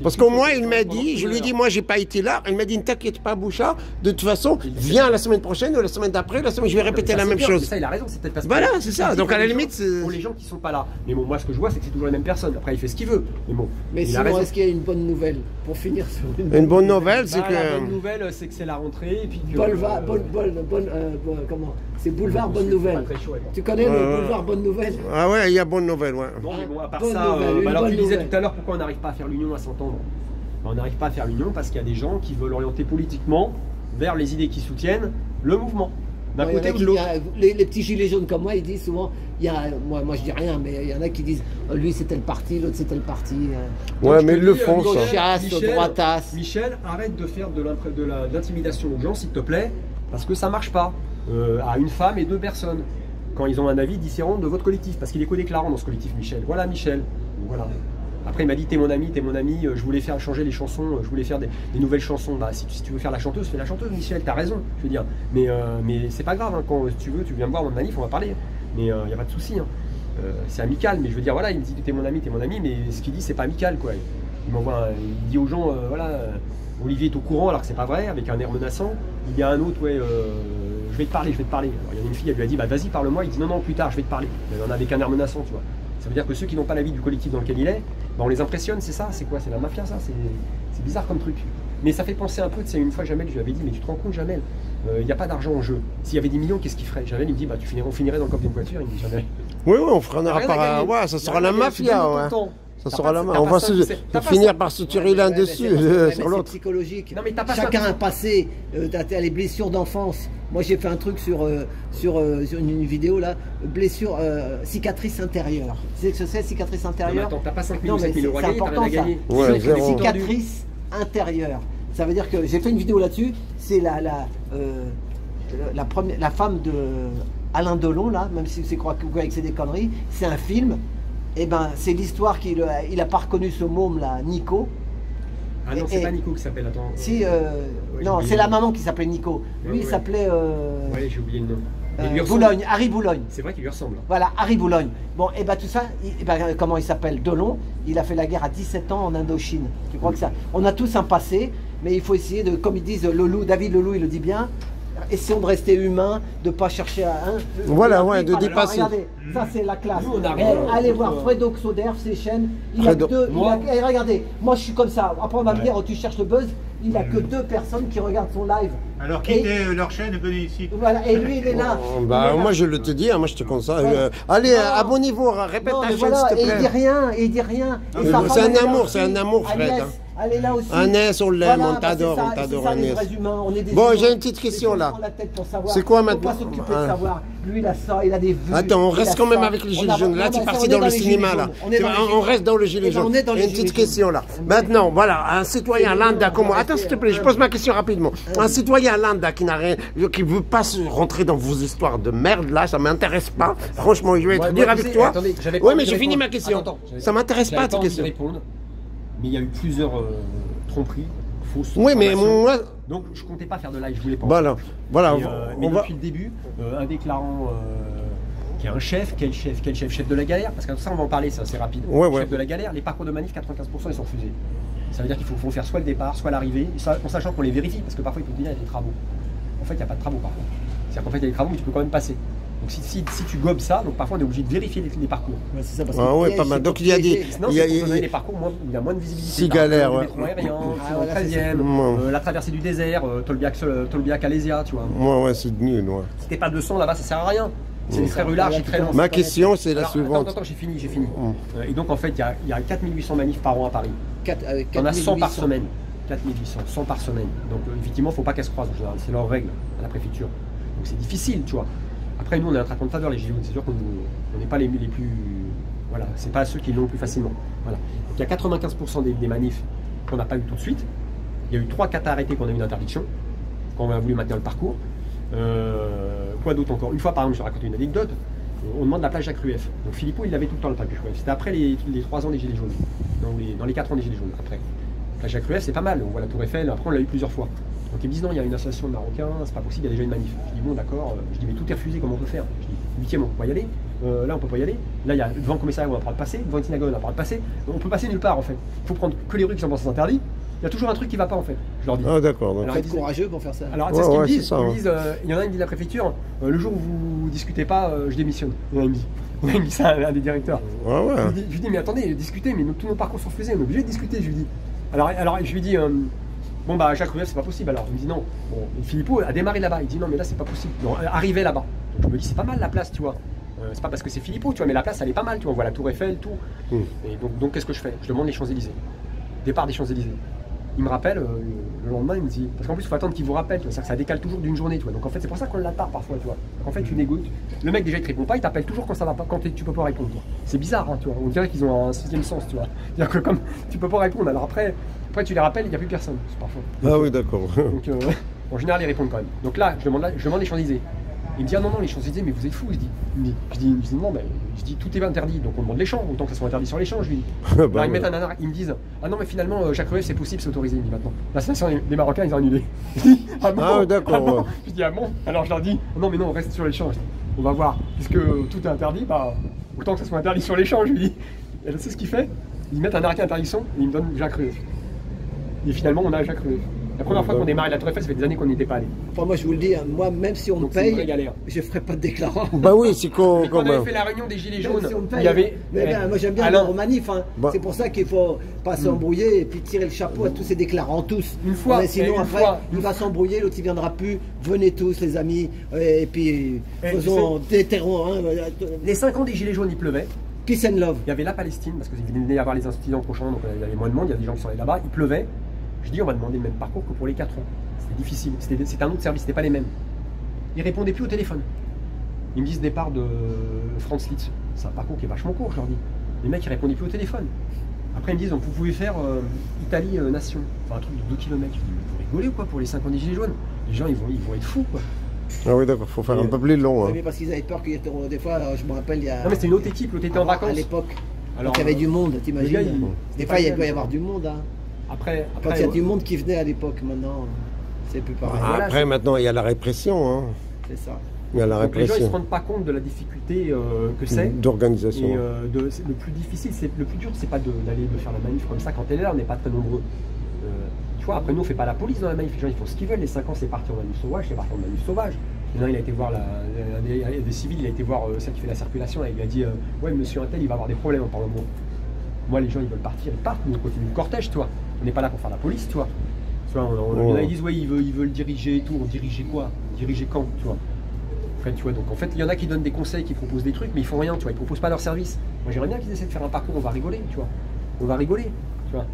parce qu'au moins, il m'a dit, je lui ai dit, moi, j'ai pas été là. Il m'a dit, ne t'inquiète pas, Bouchard, de toute façon, viens la semaine prochaine ou la semaine d'après, je vais répéter la même chose. Ça, il a raison, c'est peut-être parce que... Voilà, c'est ça, donc à la limite... Pour les gens qui sont pas là. Mais bon, moi, ce que je vois, c'est que c'est toujours la même personne. Après, il fait ce qu'il veut. Mais bon, mais sinon, est-ce qu'il y a une bonne nouvelle pour finir sur une bonne nouvelle, c'est que... La bonne nouvelle, c'est que c'est la rentrée, et puis que... Comment? C'est Boulevard Bonne Nouvelle. Tu connais le Boulevard Bonne Nouvelle? Ah ouais, il y a Bonne Nouvelle, ouais. Bon, mais bon, à part ça, alors tu disais tout à l'heure pourquoi on n'arrive pas à faire l'union, à s'entendre. On n'arrive pas à faire l'union parce qu'il y a des gens qui veulent orienter politiquement vers les idées qui soutiennent le mouvement. D'un côté ou de l'autre. Les petits gilets jaunes comme moi, ils disent souvent, moi je dis rien, mais il y en a qui disent, lui c'était le parti, l'autre c'était le parti. Ouais, mais ils le font, ça. Chasse, droitasse. Michel, arrête de faire de l'intimidation aux gens, s'il te plaît, parce que ça marche pas. À une femme et 2 personnes, quand ils ont un avis différent de votre collectif, parce qu'il est co-déclarant dans ce collectif, Michel. Voilà, Michel. Voilà. Après, il m'a dit, t'es mon ami, je voulais faire changer les chansons, je voulais faire des nouvelles chansons. Bah, si tu veux faire la chanteuse, fais la chanteuse, Michel, t'as raison, je veux dire. Mais c'est pas grave, hein, quand tu veux, tu viens me voir dans le manif, on va parler. Mais il n'y a pas de souci. Hein. C'est amical, mais je veux dire, voilà, il me dit, t'es mon ami, mais ce qu'il dit, c'est pas amical, quoi. Il dit aux gens, voilà, Olivier est au courant, alors que c'est pas vrai, avec un air menaçant. Il y a un autre, je vais te parler. Alors, il y a une fille, elle lui a dit, bah vas-y, parle-moi. Il dit, non, plus tard, je vais te parler. Mais on a avec un air menaçant, tu vois. Ça veut dire que ceux qui n'ont pas l'avis du collectif dans lequel il est, bah, on les impressionne, c'est ça, c'est quoi? C'est la mafia, ça, c'est bizarre comme truc. Mais ça fait penser un peu, tu sais, une fois Jamel, je lui avais dit, mais tu te rends compte, Jamel, il n'y a pas d'argent en jeu. S'il y avait 10 millions, qu'est-ce qu'il ferait? Jamel, il me dit, bah on finirait dans le coffre d'une voiture. Il me dit, Jamel. Oui, on fera un rapport. Ouais, ça sera la mafia, ouais. Ça sera la main. On va finir par se tirer l'un dessus sur l'autre. C'est psychologique. Non, mais chacun a passé les blessures d'enfance. Moi, j'ai fait un truc sur une vidéo là, blessure, cicatrice intérieure. Tu sais ce que c'est, cicatrice intérieure? Attends, t'as pas 5 millions, 7 000 euros à gagner, t'as rien à gagner. Ouais, cicatrice intérieure. Ça veut dire que j'ai fait une vidéo là-dessus. C'est la femme de Alain Delon là, même si vous croyez que c'est des conneries. C'est un film. Eh ben, c'est l'histoire qu'il a pas reconnu ce môme là, Nico. Ah non, c'est pas Nico qui s'appelle, attends. Si, non, c'est la maman qui s'appelait Nico. Lui, il s'appelait... Ouais, j'ai oublié le nom. Boulogne, Harry Boulogne. C'est vrai qu'il lui ressemble. Voilà, Harry Boulogne. Bon, et ben tout ça, comment il s'appelle? Delon, il a fait la guerre à 17 ans en Indochine. Tu crois que ça... On a tous un passé, mais il faut essayer de, comme ils disent, David Leloup, il le dit bien, essayons de rester humain, de ne pas chercher à un. Voilà, ouais, de dépasser. Regardez, ça c'est la classe. Nous, Allez voir Fredo Xoder, ses chaînes. Il a que deux. Regardez, moi je suis comme ça. Après on va me dire, tu cherches le buzz. Il a que 2 personnes qui regardent son live. Alors quittez leur chaîne et venez ici. Voilà, et lui il est là. Bah, moi je le te dis, moi je te conseille. Allez, abonnez-vous, répète ta chaîne s'il te et plaît. il dit rien. C'est un amour, Fred. Elle est là aussi. Agnès, on l'aime, Voilà, on t'adore, on t'adore Agnès. Bon, j'ai une petite question là. C'est quoi maintenant? Faut pas s'occuper de savoir. Lui, il a ça, il a des vues. Attends, on reste quand même avec les gilets jaunes. Là, tu es parti dans le cinéma là. On reste dans le gilet jaune. Une petite question là. Maintenant, voilà, un citoyen lambda comme moi. Attends, s'il te plaît, je pose ma question rapidement. Un citoyen lambda qui n'a rien, qui veut pas se rentrer dans vos histoires de merde là, ça m'intéresse pas. Franchement, je vais être dur avec toi. Oui, mais j'ai fini ma question. Ça m'intéresse pas ta question. Mais il y a eu plusieurs tromperies, fausses. Oui, mais moi. Donc je comptais pas faire de live, je voulais pas. Voilà, voilà. Mais depuis le début, un déclarant qui est un chef, quel chef de la galère, parce que ça on va en parler, c'est assez rapide. Chef de la galère, les parcours de manif, 95% ils sont refusés. Ça veut dire qu'il faut faire soit le départ, soit l'arrivée, en sachant qu'on les vérifie, parce que parfois il peut dire qu'il y a des travaux. En fait, il n'y a pas de travaux parfois. C'est-à-dire qu'en fait, il y a des travaux, mais tu peux quand même passer. Donc si tu gobes ça, donc parfois on est obligé de vérifier les parcours. Ouais, c'est ça, parce que pas mal. Donc il y a des. Sinon, les parcours où il y a moins de visibilité. Si galère, ouais. Le métro aérien, le 13e, la traversée du désert, Tolbiac-Alésia, tu vois. Ouais, c'est nul, ouais. Si t'es pas 200 là-bas, ça sert à rien. C'est des très larges et très longs. Ma question, c'est la suivante. Attends, j'ai fini. Et donc en fait, il y a 4800 manifs par an à Paris. On a 100 par semaine. 4800, 100 par semaine. Donc effectivement, il ne faut pas qu'elles se croisent en général. C'est leur règle à la préfecture. Donc c'est difficile, tu vois. Après, nous, on a un traitement de faveur, les gilets jaunes. C'est sûr qu'on n'est pas les plus... Voilà, c'est pas ceux qui l'ont le plus facilement. Voilà. Donc il y a 95% des manifs qu'on n'a pas eu tout de suite. Il y a eu 3 cas arrêtés qu'on a eu une interdiction, quand on a voulu maintenir le parcours. Quoi d'autre encore? Une fois, par exemple, je vais raconter une anecdote. On demande la plage Jacques Rueff. Donc Philippot, il l'avait tout le temps, la plage Jacques Rueff. C'était après les 3 ans des gilets jaunes. Dans les 4 ans des gilets jaunes, après. La plage Jacques Rueff, c'est pas mal. On voit la Tour Eiffel. Après, on l'a eu plusieurs fois. Donc ils me disent non, il y a une association de Marocains, c'est pas possible, il y a déjà une manif. Je dis bon, d'accord. Je dis mais tout est refusé, comment on peut faire? Je dis 8e, on peut pas y aller. Là, on peut pas y aller. Là, il y a devant le commissariat, on a pas le droit de passer. Devant une synagogue, on a pas le droit de passer. On peut passer nulle part en fait. Il faut prendre que les rues qui sont dans sens interdit. Il y a toujours un truc qui va pas en fait. Je leur dis. Ah d'accord. Alors ils sont courageux pour faire ça. Alors c'est ce qu'ils me disent. Ils me disent, il y en a un qui dit de la préfecture, le jour où vous discutez pas, je démissionne. Il me dit ça, un des directeurs. Je lui dis mais attendez, discutez, mais tous nos parcours sont refusés, on est obligé de discuter. Je lui dis. Alors je lui dis. Bon bah Jacques Rueff c'est pas possible alors. Il me dit non. Bon, Philippot a démarré là-bas, il dit non mais là c'est pas possible. Non, arriver là-bas. Donc je me dis c'est pas mal la place, tu vois. C'est pas parce que c'est Philippot, tu vois, mais la place elle est pas mal, tu vois. On voit la Tour Eiffel, tout. Et donc qu'est-ce que je fais? Je demande les Champs-Élysées. Départ des Champs-Élysées. Il me rappelle le lendemain, il me dit parce qu'en plus il faut attendre qu'il vous rappelle, tu vois, ça décale toujours d'une journée, tu vois. Donc en fait c'est pour ça qu'on l'attend parfois, tu vois. En fait tu négocies. Le mec déjà il te répond pas, il t'appelle toujours quand ça va pas, quand tu peux pas répondre. C'est bizarre, hein, tu vois. On dirait qu'ils ont un 6e sens, tu vois. C'est-à-dire que comme tu peux pas répondre, alors après tu les rappelles, il n'y a plus personne, c'est parfois. Ah oui, d'accord. Donc en général, ils répondent quand même. Donc là, je demande les Champs-Élysées. Il me dit ah non, les Champs-Élysées, mais vous êtes fous, je dis non, mais je dis tout est interdit, donc on demande les champs, autant que ça soit interdit sur les champs, je lui dis. Alors ils mettent un nanar, ils me disent ah non, mais finalement, Jacques Rueff, c'est possible, c'est autorisé, il me dit maintenant. La station des Marocains, ils ont annulé. Je dis ah bon, ah d'accord. Bon. Je dis ah bon, alors je leur dis non, mais non, on reste sur les champs. On va voir, puisque tout est interdit, bah autant que ça soit interdit sur les champs, je lui dis. Et c'est ce qu'il fait, ils mettent un arrêté d'interdiction et ils me donnent Jacques Rueff. Et finalement, on a Jacques Rueff. La première fois qu'on démarrait la Tour Eiffel, ça fait des années qu'on n'y était pas allé. Enfin, moi, je vous le dis, moi, même si on me paye, je ne ferai pas de déclarant. Bah oui, c'est quand on avait fait la réunion des Gilets jaunes, si il y avait... moi, j'aime bien aller en manif. Hein. Bah. C'est pour ça qu'il faut pas s'embrouiller et puis tirer le chapeau à tous ces déclarants, tous. Une fois. Sinon, après, il va s'embrouiller, l'autre, il ne viendra plus. Venez tous, les amis. Et puis, faisons des terrons. Hein. Les 5 ans des Gilets jaunes, il pleuvait. Peace and love. Il y avait la Palestine, parce qu'il venait y avoir les incidents prochains, donc il y avait moins de monde, il y a des gens qui sont allés là-bas, il pleuvait. Je dis on va demander le même parcours que pour les 4 ans. C'était difficile, c'était un autre service, c'était pas les mêmes. Ils répondaient plus au téléphone. Ils me disent départ de Franz Liszt. C'est un parcours qui est vachement court, je leur dis. Les mecs ils répondaient plus au téléphone. Après ils me disent donc vous pouvez faire Italie-Nation. Enfin un truc de 2 km. Je dis mais vous rigolez ou quoi pour les 5 ans des Gilets jaunes? Les gens ils vont être fous quoi. Ah oui d'accord, faut faire un peu plus long. Oui, parce qu'ils avaient peur qu'il y ait des fois, je me rappelle il y a... Non mais c'était une autre équipe, l'autre était en vacances. À l'époque. Alors, il y avait du monde, t'imagines. Des fois, il doit y avoir du monde. Hein. Après, quand il y a du monde qui venait à l'époque, maintenant, c'est plus pareil. Après, maintenant, il y a la répression. Hein. C'est ça. Il y a la donc répression. Les gens ne se rendent pas compte de la difficulté que c'est. D'organisation. Et le plus difficile, le plus dur, c'est pas d'aller de faire la manif comme ça quand elle est là, on n'est pas très nombreux. Tu vois, après nous, on fait pas la police dans la manif, les gens ils font ce qu'ils veulent. Les 5 ans, c'est parti en manif sauvage, c'est parti en manif sauvage. Il y en a, il a été voir des civils, il a été voir celle qui fait la circulation, et il lui a dit ouais, monsieur Intel, il va avoir des problèmes en parlant de moi. Moi, les gens, ils veulent partir, ils partent, nous on continue le cortège, toi. On n'est pas là pour faire la police, toi. Tu vois, ils disent ouais, ils veulent diriger et tout. On dirigeait quoi? Diriger quand, tu vois? Après, tu vois, donc en fait, il y en a qui donnent des conseils, qui proposent des trucs, mais ils font rien, tu vois, ils proposent pas leur service. Moi, j'aimerais bien qu'ils essaient de faire un parcours, on va rigoler, tu vois. On va rigoler, tu vois.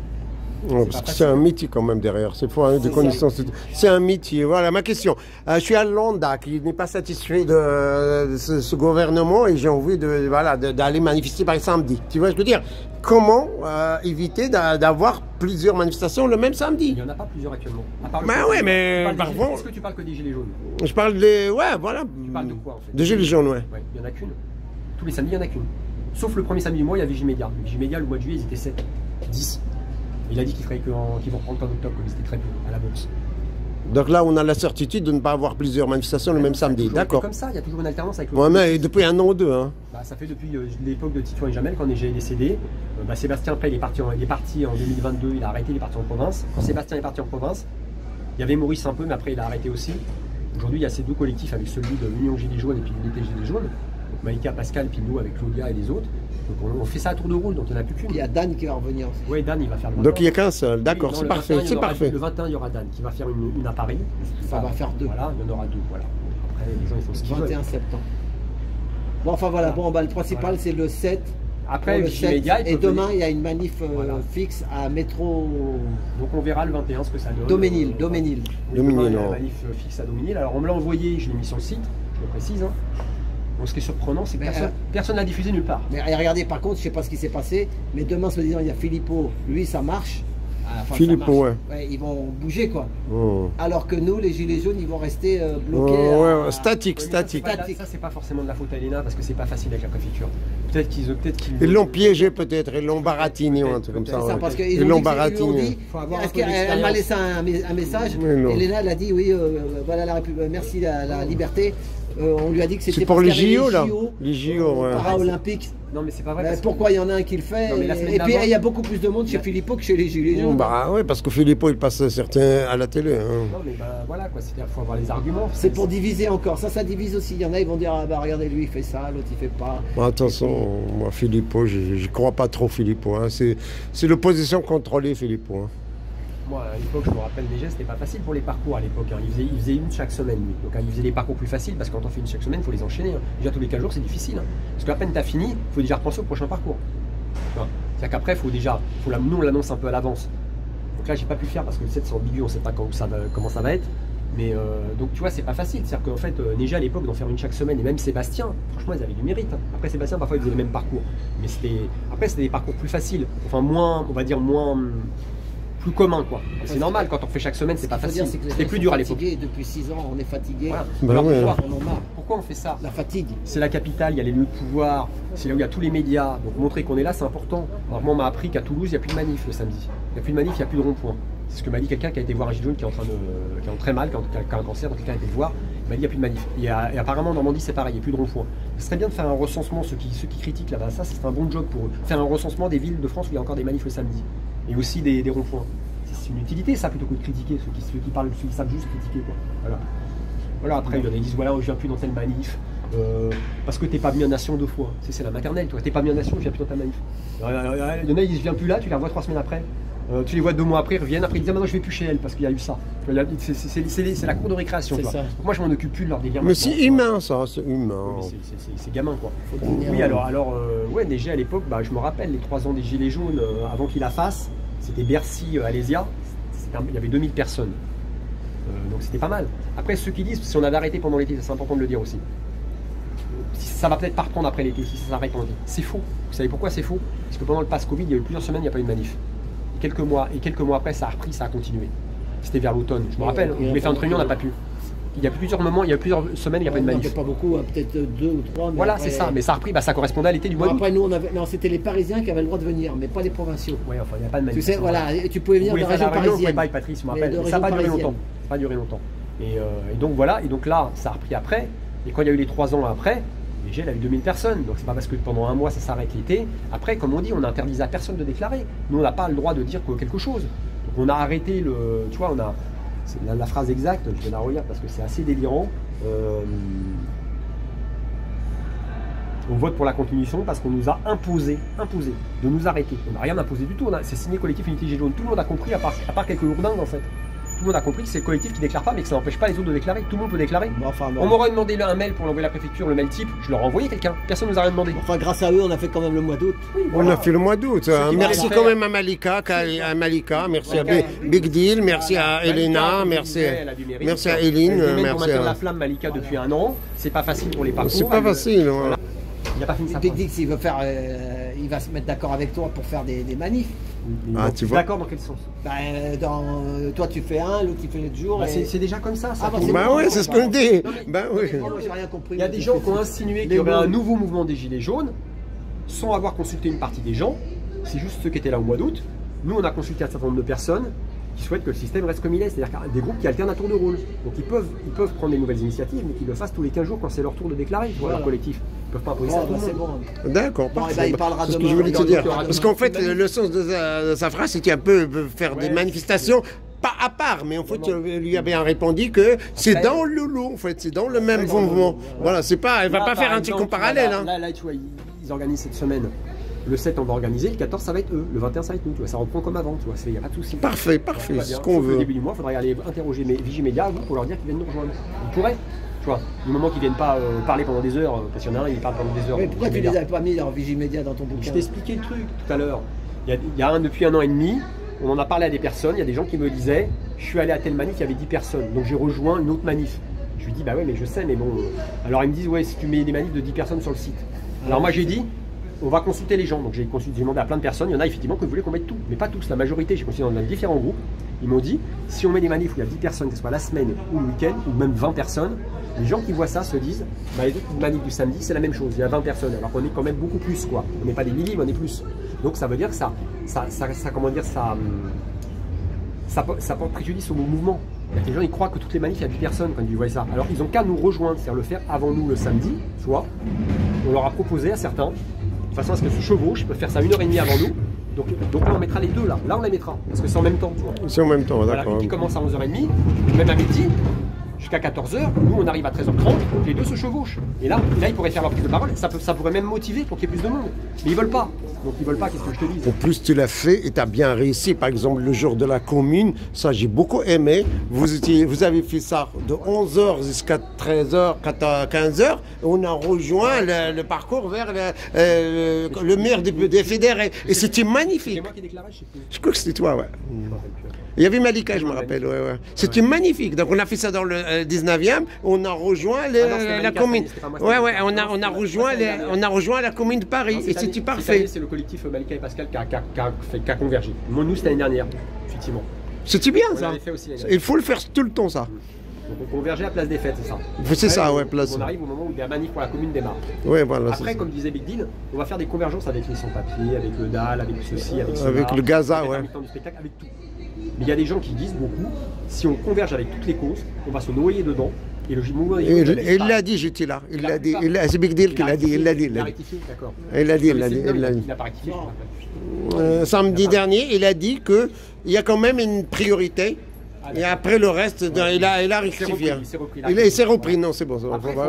Parce que c'est un métier quand même derrière, c'est faux, hein, des connaissances. C'est un métier. Voilà ma question. Je suis à Londa, qui n'est pas satisfait de ce gouvernement et j'ai envie d'aller manifester par samedi. Tu vois, je veux dire, comment éviter d'avoir plusieurs manifestations le même samedi? Il n'y en a pas plusieurs actuellement. Ben ouais, mais parfois. Est-ce que tu parles que des gilets jaunes? Je parle des. Ouais, voilà. Tu parles de quoi en fait? De gilets jaunes, ouais. Il n'y en a qu'une. Tous les samedis, il n'y en a qu'une. Sauf le premier samedi du mois, il y a Vigimédia. Vigimédia, le mois de juillet, ils étaient 7, 10. Il a dit qu'ils vont reprendre qu'en octobre, comme c'était très peu à la bourse. Donc là, on a la certitude de ne pas avoir plusieurs manifestations le même samedi. D'accord. Comme ça, il y a toujours une alternance avec le. Ouais, mais depuis 1 an ou 2. Hein. Bah, ça fait depuis l'époque de Tito et Jamel, quand j'ai décédé. Sébastien, après, il est parti en 2022, il a arrêté, il est parti en province. Quand Sébastien est parti en province, il y avait Maurice un peu, mais après, il a arrêté aussi. Aujourd'hui, il y a ces deux collectifs avec celui de l'Union Gilets jaunes et puis l'Unité Gilets jaunes. Donc Maïka, Pascal, puis nous avec Claudia et les autres. Donc on fait ça à tour de rôle, donc il n'y en a plus qu'une. Il y a Dan qui va revenir aussi. Oui, Dan, il va faire le 21. Donc il n'y a qu'un seul, d'accord, oui, c'est parfait, c'est parfait. Le 21, il y aura Dan qui va faire une appareil. Ça va faire 2. Voilà, il y en aura 2, voilà. Après, les gens, ils font ce qu'ils veulent. 21 septembre. Bon, enfin voilà, bon, bah, le principal, c'est le 7. Après, le 7 et demain, il y a une manif fixe à métro. Donc on verra le 21 ce que ça donne. Doménil. Doménil, il y a une manif fixe à Doménil. Alors on me l'a envoyé, je l'ai mis sur le site, je le précise. Hein. Donc, ce qui est surprenant, c'est que personne n'a diffusé nulle part. Mais regardez, par contre, je ne sais pas ce qui s'est passé, mais demain, soi-disant, il y a Filippo, lui, ça marche. Enfin, Filippo, ouais. Ils vont bouger, quoi. Oh. Alors que nous, les gilets jaunes, ils vont rester bloqués. Statique. Ça, c'est pas forcément de la faute à Elena, parce que c'est pas facile avec la préfecture. Peut-être qu'ils ils l'ont piégé, peut-être, ils l'ont baratiné ou un truc comme ça. Parce qu'ils l'ont baratiné. Elle m'a laissé un message. Elena, elle a dit, oui, voilà la République, merci la liberté. On lui a dit que c'était pour les JO, là. Les JO, Paralympiques. Non, mais c'est pas vrai. Pourquoi il y en a un qui le fait? Et puis il y a beaucoup plus de monde chez Filippo que chez les Gilets jaunes. Bah oui, parce que Filippo, il passe certains à la télé. Hein. Non, mais voilà, quoi. C'est-à-dire qu'il faut avoir les arguments. C'est pour diviser encore. Ça divise aussi. Il y en a, ils vont dire, ah bah regardez, lui, il fait ça, l'autre, il fait pas. Bah, attention, moi, Filippo, je crois pas trop Filippo. Hein. C'est l'opposition contrôlée, Filippo. Hein. Moi, à l'époque, je me rappelle déjà, c'était pas facile pour les parcours à l'époque. Hein. Il faisait une chaque semaine, lui. Donc, il faisait des parcours plus faciles parce que quand on fait une chaque semaine, il faut les enchaîner. Hein. Déjà, tous les 15 jours, c'est difficile. Hein. Parce qu'à peine tu as fini, il faut déjà repenser au prochain parcours. C'est-à-dire qu'après, nous, on l'annonce un peu à l'avance. Donc là, j'ai pas pu le faire parce que le 7 c'est ambigu, on sait pas comment ça va être. Mais donc, tu vois, c'est pas facile. C'est-à-dire qu'en fait, déjà à l'époque, d'en faire une chaque semaine, et même Sébastien, franchement, ils avaient du mérite. Hein. Après, Sébastien, parfois, il faisait les mêmes parcours. Mais c'était des parcours plus faciles. Enfin, moins, on va dire, plus commun, quoi. C'est normal, quand on fait chaque semaine, c'est pas facile. C'était plus dur à l'époque. Depuis 6 ans, on est fatigué. Voilà. Pourquoi on fait ça? La fatigue. C'est la capitale, il y a les lieux de pouvoir, c'est là où il y a tous les médias. Donc montrer qu'on est là, c'est important. Alors moi, on m'a appris qu'à Toulouse, il n'y a plus de manif le samedi. Il n'y a plus de manif, il n'y a plus de rond-point. C'est ce que m'a dit quelqu'un qui a été voir un gilet jaune qui est très mal, qui a un cancer, donc quelqu'un a été le voir. Il m'a dit il n'y a plus de manif. Et apparemment, en Normandie, c'est pareil, il n'y a plus de rond-point. Ce serait bien de faire un recensement, ceux qui critiquent là-bas, ça, c'est un bon job pour eux. Faire un recensement des villes de France où il y a encore des manifs le samedi. Et aussi des ronds-points. C'est une utilité ça plutôt que de critiquer ceux qui parlent, ceux qui savent juste critiquer quoi. Voilà après il y en a qui disent voilà je viens plus dans telle manif parce que t'es pas mis en nation 2 fois. C'est la maternelle toi, t'es pas mis en nation, je viens plus dans ta manif. Il y en a ils disent je viens plus là, tu les revois 3 semaines après. Tu les vois 2 mois après, ils reviennent, après ils disent maintenant je vais plus chez elle parce qu'il y a eu ça. C'est la cour de récréation. Moi je m'en occupe plus de leur délire. Mais c'est humain ça, c'est humain. C'est gamin quoi. Oui alors ouais déjà à l'époque, je me rappelle les 3 ans des Gilets jaunes avant qu'il la fasse. C'était Bercy, Alésia, il y avait 2000 personnes. Donc c'était pas mal. Après, ceux qui disent, si on avait arrêté pendant l'été, c'est important de le dire aussi. Ça va peut-être pas reprendre après l'été, si ça s'arrête pendant l'été. C'est faux. Vous savez pourquoi c'est faux? Parce que pendant le pass Covid, il y a eu plusieurs semaines, il n'y a pas eu de manif. Et quelques mois après, ça a repris, ça a continué. C'était vers l'automne. Je me rappelle, on voulait faire une réunion, on n'a pas pu. il y a plusieurs moments, il y a plusieurs semaines, il n'y a pas de manif. Pas beaucoup, hein, peut-être 2 ou 3. Voilà, c'est ça, mais ça a repris, ça correspondait à l'été du mois d'août. Après, nous, non, c'était les Parisiens qui avaient le droit de venir, mais pas les provinciaux. Oui, enfin, il n'y a pas de manif. Tu sais, voilà, tu pouvais venir de la région parisienne. Pas, Patrice, je me rappelle. Ça n'a pas duré longtemps. Ça n'a pas duré longtemps. Et donc voilà, et donc là, ça a repris après. Et quand il y a eu les 3 ans après, les GL avait 2000 personnes. Donc c'est pas parce que pendant un mois ça s'arrête l'été. Après, comme on dit, on n'interdisait à personne de déclarer. Nous, on n'a pas le droit de dire quelque chose. Donc on a arrêté le. Tu vois, on a. La phrase exacte, je vais la relire parce que c'est assez délirant. On vote pour la continuation parce qu'on nous a imposé de nous arrêter. On n'a rien imposé du tout. C'est signé collectif Unité Gilets jaunes. Tout le monde a compris, à part quelques lourdingues en fait. Tout le monde a compris que c'est le collectif qui déclare pas, mais que ça n'empêche pas les autres de déclarer. Tout le monde peut déclarer. Bon, enfin, on m'aurait demandé un mail pour l'envoyer à la préfecture, le mail type, je leur ai envoyé quelqu'un. Personne ne nous a rien demandé. Enfin, grâce à eux, on a fait quand même le mois d'août. Oui, voilà. On a fait le mois d'août. Merci quand même à Malika, merci à Big Deal, merci à Elena, merci à Eline. Merci à la flamme Malika depuis un an. C'est pas facile pour les parcours. C'est pas facile. Il n'a pas fini ça. Big Deal, s'il veut faire, il va se mettre d'accord avec toi pour faire des manifs. Ah, tu vois. D'accord dans quel sens? Toi tu fais un, l'autre il fait l'autre jour. C'est déjà comme ça. Ouais, c'est ce qu'on dit. J'ai rien compris. Il y a des gens qui ont insinué qu'il y aurait un nouveau mouvement des Gilets jaunes sans avoir consulté une partie des gens. C'est juste ceux qui étaient là au mois d'août. Nous, on a consulté un certain nombre de personnes qui souhaitent que le système reste comme il est, c'est-à-dire des groupes qui alternent à tour de rôle. Donc ils peuvent prendre des nouvelles initiatives, mais qu'ils le fassent tous les 15 jours quand c'est leur tour de déclarer. Voilà, leur collectif. Ils peuvent pas imposer ça. D'accord, parfait. C'est ce que je voulais te dire. Parce qu'en fait, le sens de sa phrase, c'était un peu faire des manifestations. Pas à part, mais en fait, lui a bien répondu que c'est dans le lot, en fait, c'est dans le même mouvement. Voilà, c'est pas, elle va pas faire un truc en parallèle. Là, tu vois, ils organisent cette semaine. Le 7, on va organiser, le 14, ça va être eux, le 21, ça va être nous, tu vois, ça reprend comme avant, tu vois, il n'y a pas de souci. Parfait, c'est ce qu'on veut. Au début du mois, il faudrait aller interroger Vigimédia pour leur dire qu'ils viennent nous rejoindre. Ils pourraient, tu vois, du moment qu'ils ne viennent pas parler pendant des heures, parce qu'il y en a un, il parle pendant des heures. Mais pourquoi tu les avais pas mis en Vigimédia dans ton bouquin? Je t'ai expliqué le truc tout à l'heure. Il y a depuis 1 an et demi, on en a parlé à des personnes, il y a des gens qui me disaient, je suis allé à telle manif, il y avait 10 personnes, donc j'ai rejoint une autre manif. Je lui dis, bah ouais, mais je sais, mais bon. Alors ils me disent, ouais, si tu mets des manifs de 10 personnes sur le site. Alors moi j'ai dit, on va consulter les gens. Donc j'ai demandé à plein de personnes. Il y en a effectivement qui voulaient qu'on mette tout, mais pas tous. La majorité, j'ai consulté dans différents groupes. Ils m'ont dit, si on met des manifs où il y a 10 personnes, que ce soit la semaine ou le week-end, ou même 20 personnes, les gens qui voient ça se disent, bah, les autres manifs du samedi, c'est la même chose. Il y a 20 personnes, alors qu'on est quand même beaucoup plus, quoi. On n'est pas des milliers, mais on est plus. Donc ça veut dire que ça porte préjudice au mouvement. Les gens ils croient que toutes les manifs, il y a 10 personnes quand ils voient ça. Alors ils n'ont qu'à nous rejoindre, c'est-à-dire le faire avant nous le samedi, tu vois. On leur a proposé à certains, de façon à ce qu'elles se chevauchent, ils peuvent faire ça 1h30 avant nous. Donc là on mettra les deux là on les mettra, parce que c'est en même temps. C'est en même temps, d'accord. Voilà, qui commence à 11h30, même à midi, jusqu'à 14h, nous on arrive à 13h30, les deux se chevauchent. Et là ils pourraient faire leur prise de parole, ça pourrait même motiver pour qu'il y ait plus de monde. Mais ils veulent pas. Donc ils veulent pas, qu'est-ce que je te dis? En plus tu l'as fait et tu as bien réussi. Par exemple le jour de la commune, ça j'ai beaucoup aimé. Vous avez fait ça de 11h jusqu'à 13h, 15h. On a rejoint le parcours vers le maire des fédérés. Et c'était magnifique. C'est moi qui déclarais, je sais plus. Je crois que c'était toi, ouais. Il y avait Malika, je me rappelle. Ouais. C'était magnifique. Donc on a fait ça dans le 19e. On a rejoint la commune. On a rejoint la commune de Paris. Et c'était parfait. C'est le collectif Malika et Pascal qui a convergé. Nous, c'était l'année dernière, effectivement. C'était bien ça. Il faut le faire tout le temps, ça. Donc on convergeait à Place des Fêtes, c'est ça. C'est ça, ouais, Place. On arrive au moment où la manif pour la commune démarre. Ouais, voilà. Après, comme disait Big Deal, on va faire des convergences avec les sans-papiers, avec le DAL, avec ceci, avec cela. Avec le Gaza, avec ouais. du spectacle, avec tout. Mais il y a des gens qui disent beaucoup, si on converge avec toutes les causes, on va se noyer dedans. Et le mouvement il l'a dit, j'étais là. Il l'a dit. C'est Big Deal qui l'a dit. Il a rectifié, d'accord. Il l'a dit. Il n'a pas rectifié. Samedi dernier, il a dit qu'il y a quand même une priorité. Et après le reste, il a rectifié. Il s'est repris, non, c'est bon.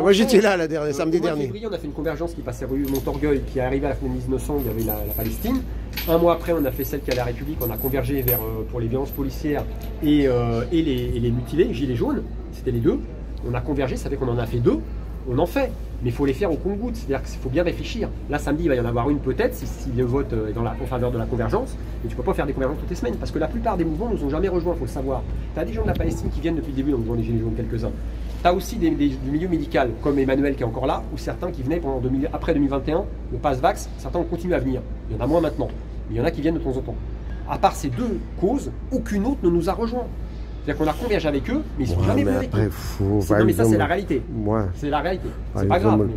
Moi j'étais là samedi dernier. En février, on a fait une convergence qui passait rue Montorgueil, qui est arrivée à la fin de 1900, il y avait la Palestine. Un mois après, on a fait celle qui est à la République, on a convergé pour les violences policières et les mutilés, gilets jaunes, c'était les deux. On a convergé, ça fait qu'on en a fait deux. On en fait, mais il faut les faire au compte-gouttes, c'est-à-dire qu'il faut bien réfléchir. Là, samedi, il va y en avoir une peut-être, si le vote est en faveur de la convergence, mais tu ne peux pas faire des convergences toutes les semaines, parce que la plupart des mouvements ne nous ont jamais rejoints, il faut le savoir. Tu as des gens de la Palestine qui viennent depuis le début en mouvement des Gilets jaunes, quelques-uns. Tu as aussi du milieu médical, comme Emmanuel qui est encore là, ou certains qui venaient après 2021, le pass Vax, certains ont continué à venir. Il y en a moins maintenant, mais il y en a qui viennent de temps en temps. À part ces deux causes, aucune autre ne nous a rejoints. C'est-à-dire qu'on a convergé avec eux, mais ils sont jamais venus avec après, nous. Non, mais ça, c'est la réalité. Ouais. C'est la réalité. Ouais, C'est pas grave.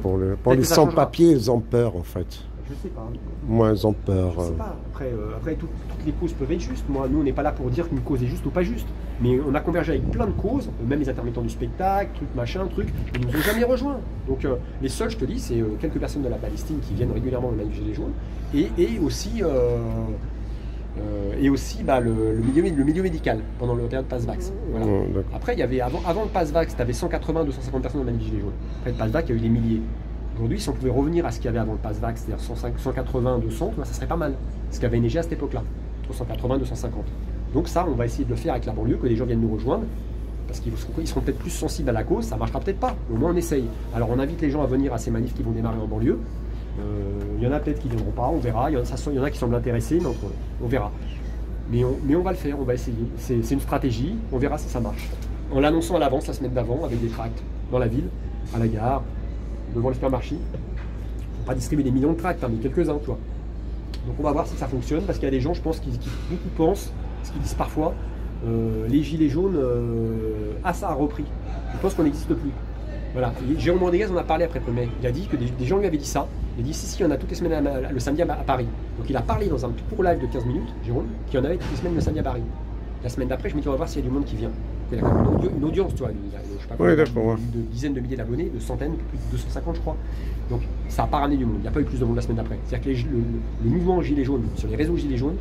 Pour les sans-papiers, ils ont peur, en fait. Je sais pas. Moi, ils ont peur. Je sais pas. Après toutes les causes peuvent être justes. Moi, nous, on n'est pas là pour dire qu'une cause est juste ou pas juste. Mais on a convergé avec plein de causes, même les intermittents du spectacle, truc machin, truc. Ils nous ont jamais rejoints. Donc les seuls, je te dis, c'est quelques personnes de la Palestine qui viennent régulièrement au manif Gilets jaunes, et aussi le milieu médical pendant le période Pass-Vax. Voilà. Après, il y avait avant le Pass-Vax, tu avais 180-250 personnes au manif Gilets jaunes. Après le Pass-Vax, il y a eu des milliers. Aujourd'hui, si on pouvait revenir à ce qu'il y avait avant le Pass-Vax, c'est-à-dire 180-200, ça serait pas mal. Ce qui avait neigé à cette époque-là, entre 180 et 250. Donc ça, on va essayer de le faire avec la banlieue, que les gens viennent nous rejoindre, parce qu'ils seront peut-être plus sensibles à la cause, ça marchera peut-être pas, au moins on essaye. Alors on invite les gens à venir à ces manifs qui vont démarrer en banlieue. Il y en a peut-être qui ne viendront pas, on verra. Il y en a qui semblent intéressés, mais on verra. Mais on va le faire, on va essayer. C'est une stratégie, on verra si ça marche. En l'annonçant à l'avance, la semaine d'avant, avec des tracts dans la ville, à la gare, devant le supermarché. Il ne faut pas distribuer des millions de tracts, mais quelques-uns, tu vois. Donc on va voir si ça fonctionne, parce qu'il y a des gens, je pense, qui beaucoup pensent, ce qu'ils disent parfois, les gilets jaunes, ça a repris. Je pense qu'on n'existe plus. Voilà. Et Jérôme Rodriguez en a parlé après le mai. Il a dit que des gens lui avaient dit ça. Il a dit si, il y en a toutes les semaines le samedi à Paris. Donc il a parlé dans un court live de 15 minutes, Jérôme, qu'il y en avait toutes les semaines le samedi à Paris. La semaine d'après, je me dis on va voir s'il y a du monde qui vient. Il y a quand même une audience, tu vois. Il y a, je sais pas, de dizaines de milliers d'abonnés, de centaines, plus de 250 je crois. Donc ça n'a pas ramené du monde. Il n'y a pas eu plus de monde la semaine d'après. C'est-à-dire que le mouvement Gilets jaunes, sur les réseaux Gilets jaunes,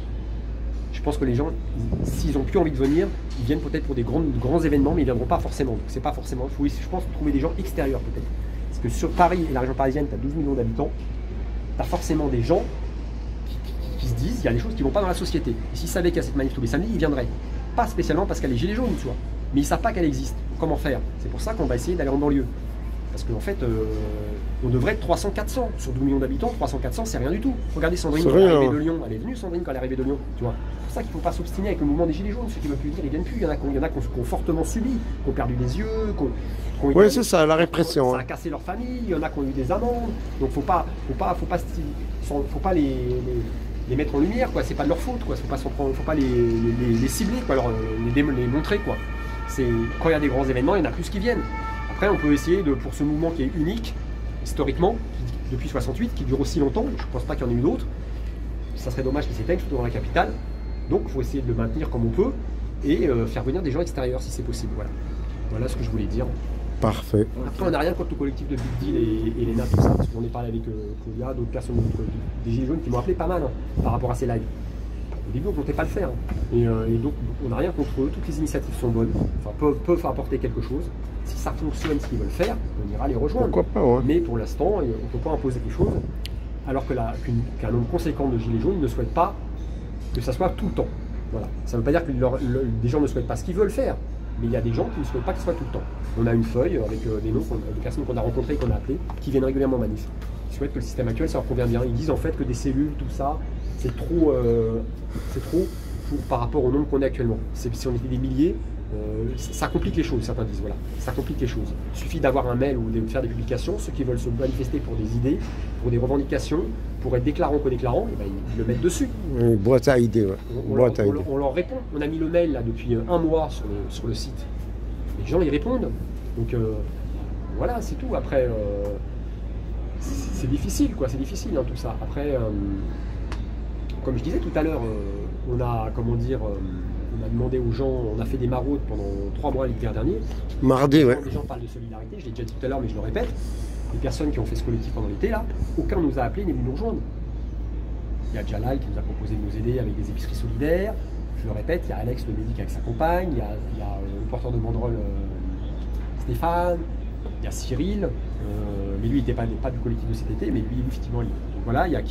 je pense que les gens, s'ils n'ont plus envie de venir, ils viennent peut-être pour des grands événements, mais ils ne viendront pas forcément. Donc c'est pas forcément. Il faut, je pense, trouver des gens extérieurs peut-être. Parce que sur Paris et la région parisienne, tu as 12 millions d'habitants, tu as forcément des gens qui se disent, il y a des choses qui ne vont pas dans la société. Et s'ils savaient qu'il y a cette manif tous les samedis, ils viendraient. Pas spécialement parce qu'elle est Gilets jaunes, tu vois. Mais ils ne savent pas qu'elle existe. Comment faire? C'est pour ça qu'on va essayer d'aller en banlieue. Parce qu'en fait, on devrait être 300-400. Sur 12 millions d'habitants, 300-400, c'est rien du tout. Regardez Sandrine quand elle est arrivée de Lyon. Elle est venue, Sandrine, quand elle est arrivée de Lyon. Tu vois. C'est pour ça qu'il ne faut pas s'obstiner avec le mouvement des Gilets jaunes. Ceux qui ne veulent plus venir, ils ne viennent plus. Il y en a qui ont fortement subi, qui ont perdu les yeux. Oui, c'est ça, la répression. Ça a cassé leur famille. Il y en a qui ont eu des amendes. Donc faut pas les mettre en lumière, quoi. C'est pas de leur faute, quoi. Faut pas les cibler, quoi. Les montrer, quoi. Quand il y a des grands événements, il y en a plus qui viennent. Après, on peut essayer pour ce mouvement qui est unique, historiquement, depuis 68, qui dure aussi longtemps, je ne pense pas qu'il y en ait eu d'autres. Ça serait dommage qu'il s'éteigne, surtout dans la capitale. Donc, il faut essayer de le maintenir comme on peut et faire venir des gens extérieurs si c'est possible. Voilà ce que je voulais dire. Parfait. Après, on n'a rien contre le collectif de Big Deal et Léna, tout ça, parce qu'on est parlé avec Claudia, d'autres personnes des Gilets jaunes qui m'ont appelé pas mal par rapport à ces lives. Au début, on ne comptait pas le faire. Et donc, on n'a rien contre eux. Toutes les initiatives sont bonnes, enfin, peuvent apporter quelque chose. Si ça fonctionne, ce qu'ils veulent faire, on ira les rejoindre. Pourquoi pas, ouais. Mais pour l'instant, on ne peut pas imposer quelque chose, alors qu'un nombre conséquent de Gilets jaunes ne souhaite pas que ça soit tout le temps. Voilà. Ça ne veut pas dire que des gens ne souhaitent pas ce qu'ils veulent faire, mais il y a des gens qui ne souhaitent pas que ce soit tout le temps. On a une feuille avec des noms de personnes qu'on a rencontrées et qu'on a appelées, qui viennent régulièrement en manif. Ils souhaitent que le système actuel, ça leur convient bien. Ils disent en fait que des cellules, tout ça, c'est trop par rapport au nombre qu'on est actuellement. Si on était des milliers, ça complique les choses, certains disent, voilà. Ça complique les choses. Il suffit d'avoir un mail ou de faire des publications. Ceux qui veulent se manifester pour des idées, pour des revendications, pour être déclarants ou co-déclarants, ils le mettent dessus. Une boîte à idées, ouais. On leur répond. On a mis le mail là depuis un mois sur le site. Les gens y répondent. Donc voilà, c'est tout. Après, c'est difficile, quoi. C'est difficile, tout ça. Après, comme je disais tout à l'heure, on a demandé aux gens, on a fait des maraudes pendant 3 mois l'hiver dernier. Mardi, ouais. Les gens parlent de solidarité, je l'ai déjà dit tout à l'heure, mais je le répète. Les personnes qui ont fait ce collectif pendant l'été, là, aucun nous a appelés ni venu nous rejoindre. Il y a Jalal qui nous a proposé de nous aider avec des épiceries solidaires. Je le répète, il y a Alex le médic avec sa compagne, il y a le porteur de banderole Stéphane, il y a Cyril, mais lui il n'était pas du collectif de cet été, mais lui effectivement donc voilà, il y a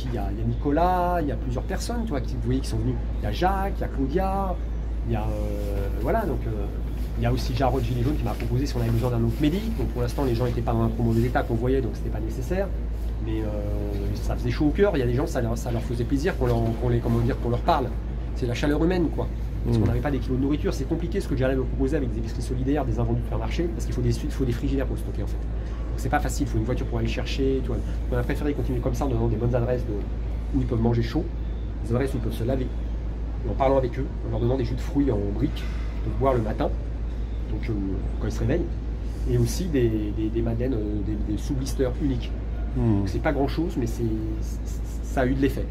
Nicolas, il y a plusieurs personnes, tu vois, vous voyez qui sont venus. Il y a Jacques, il y a Claudia, il y a voilà, donc il y a aussi Jarod Gilets jaunes qui m'a proposé si on avait besoin d'un autre médic. Donc pour l'instant les gens n'étaient pas dans un trop mauvais état qu'on voyait, donc c'était pas nécessaire. Mais ça faisait chaud au cœur, il y a des gens, ça leur faisait plaisir qu'on leur parle. C'est la chaleur humaine, quoi. Parce qu'on n'avait pas des kilos de nourriture, c'est compliqué ce que j'allais me proposer avec des épiceries solidaires, des invendus de supermarché, parce qu'il faut des frigidaires pour le stocker en fait. Donc c'est pas facile, il faut une voiture pour aller chercher. Tu vois. On a préféré continuer comme ça en donnant des bonnes adresses où ils peuvent manger chaud, des adresses où ils peuvent se laver. Et en parlant avec eux, en leur donnant des jus de fruits en briques, ils peuvent boire le matin. donc quand ils se réveillent, et aussi des madeleines, des sous-blisters uniques. Donc c'est pas grand chose, mais ça a eu de l'effet.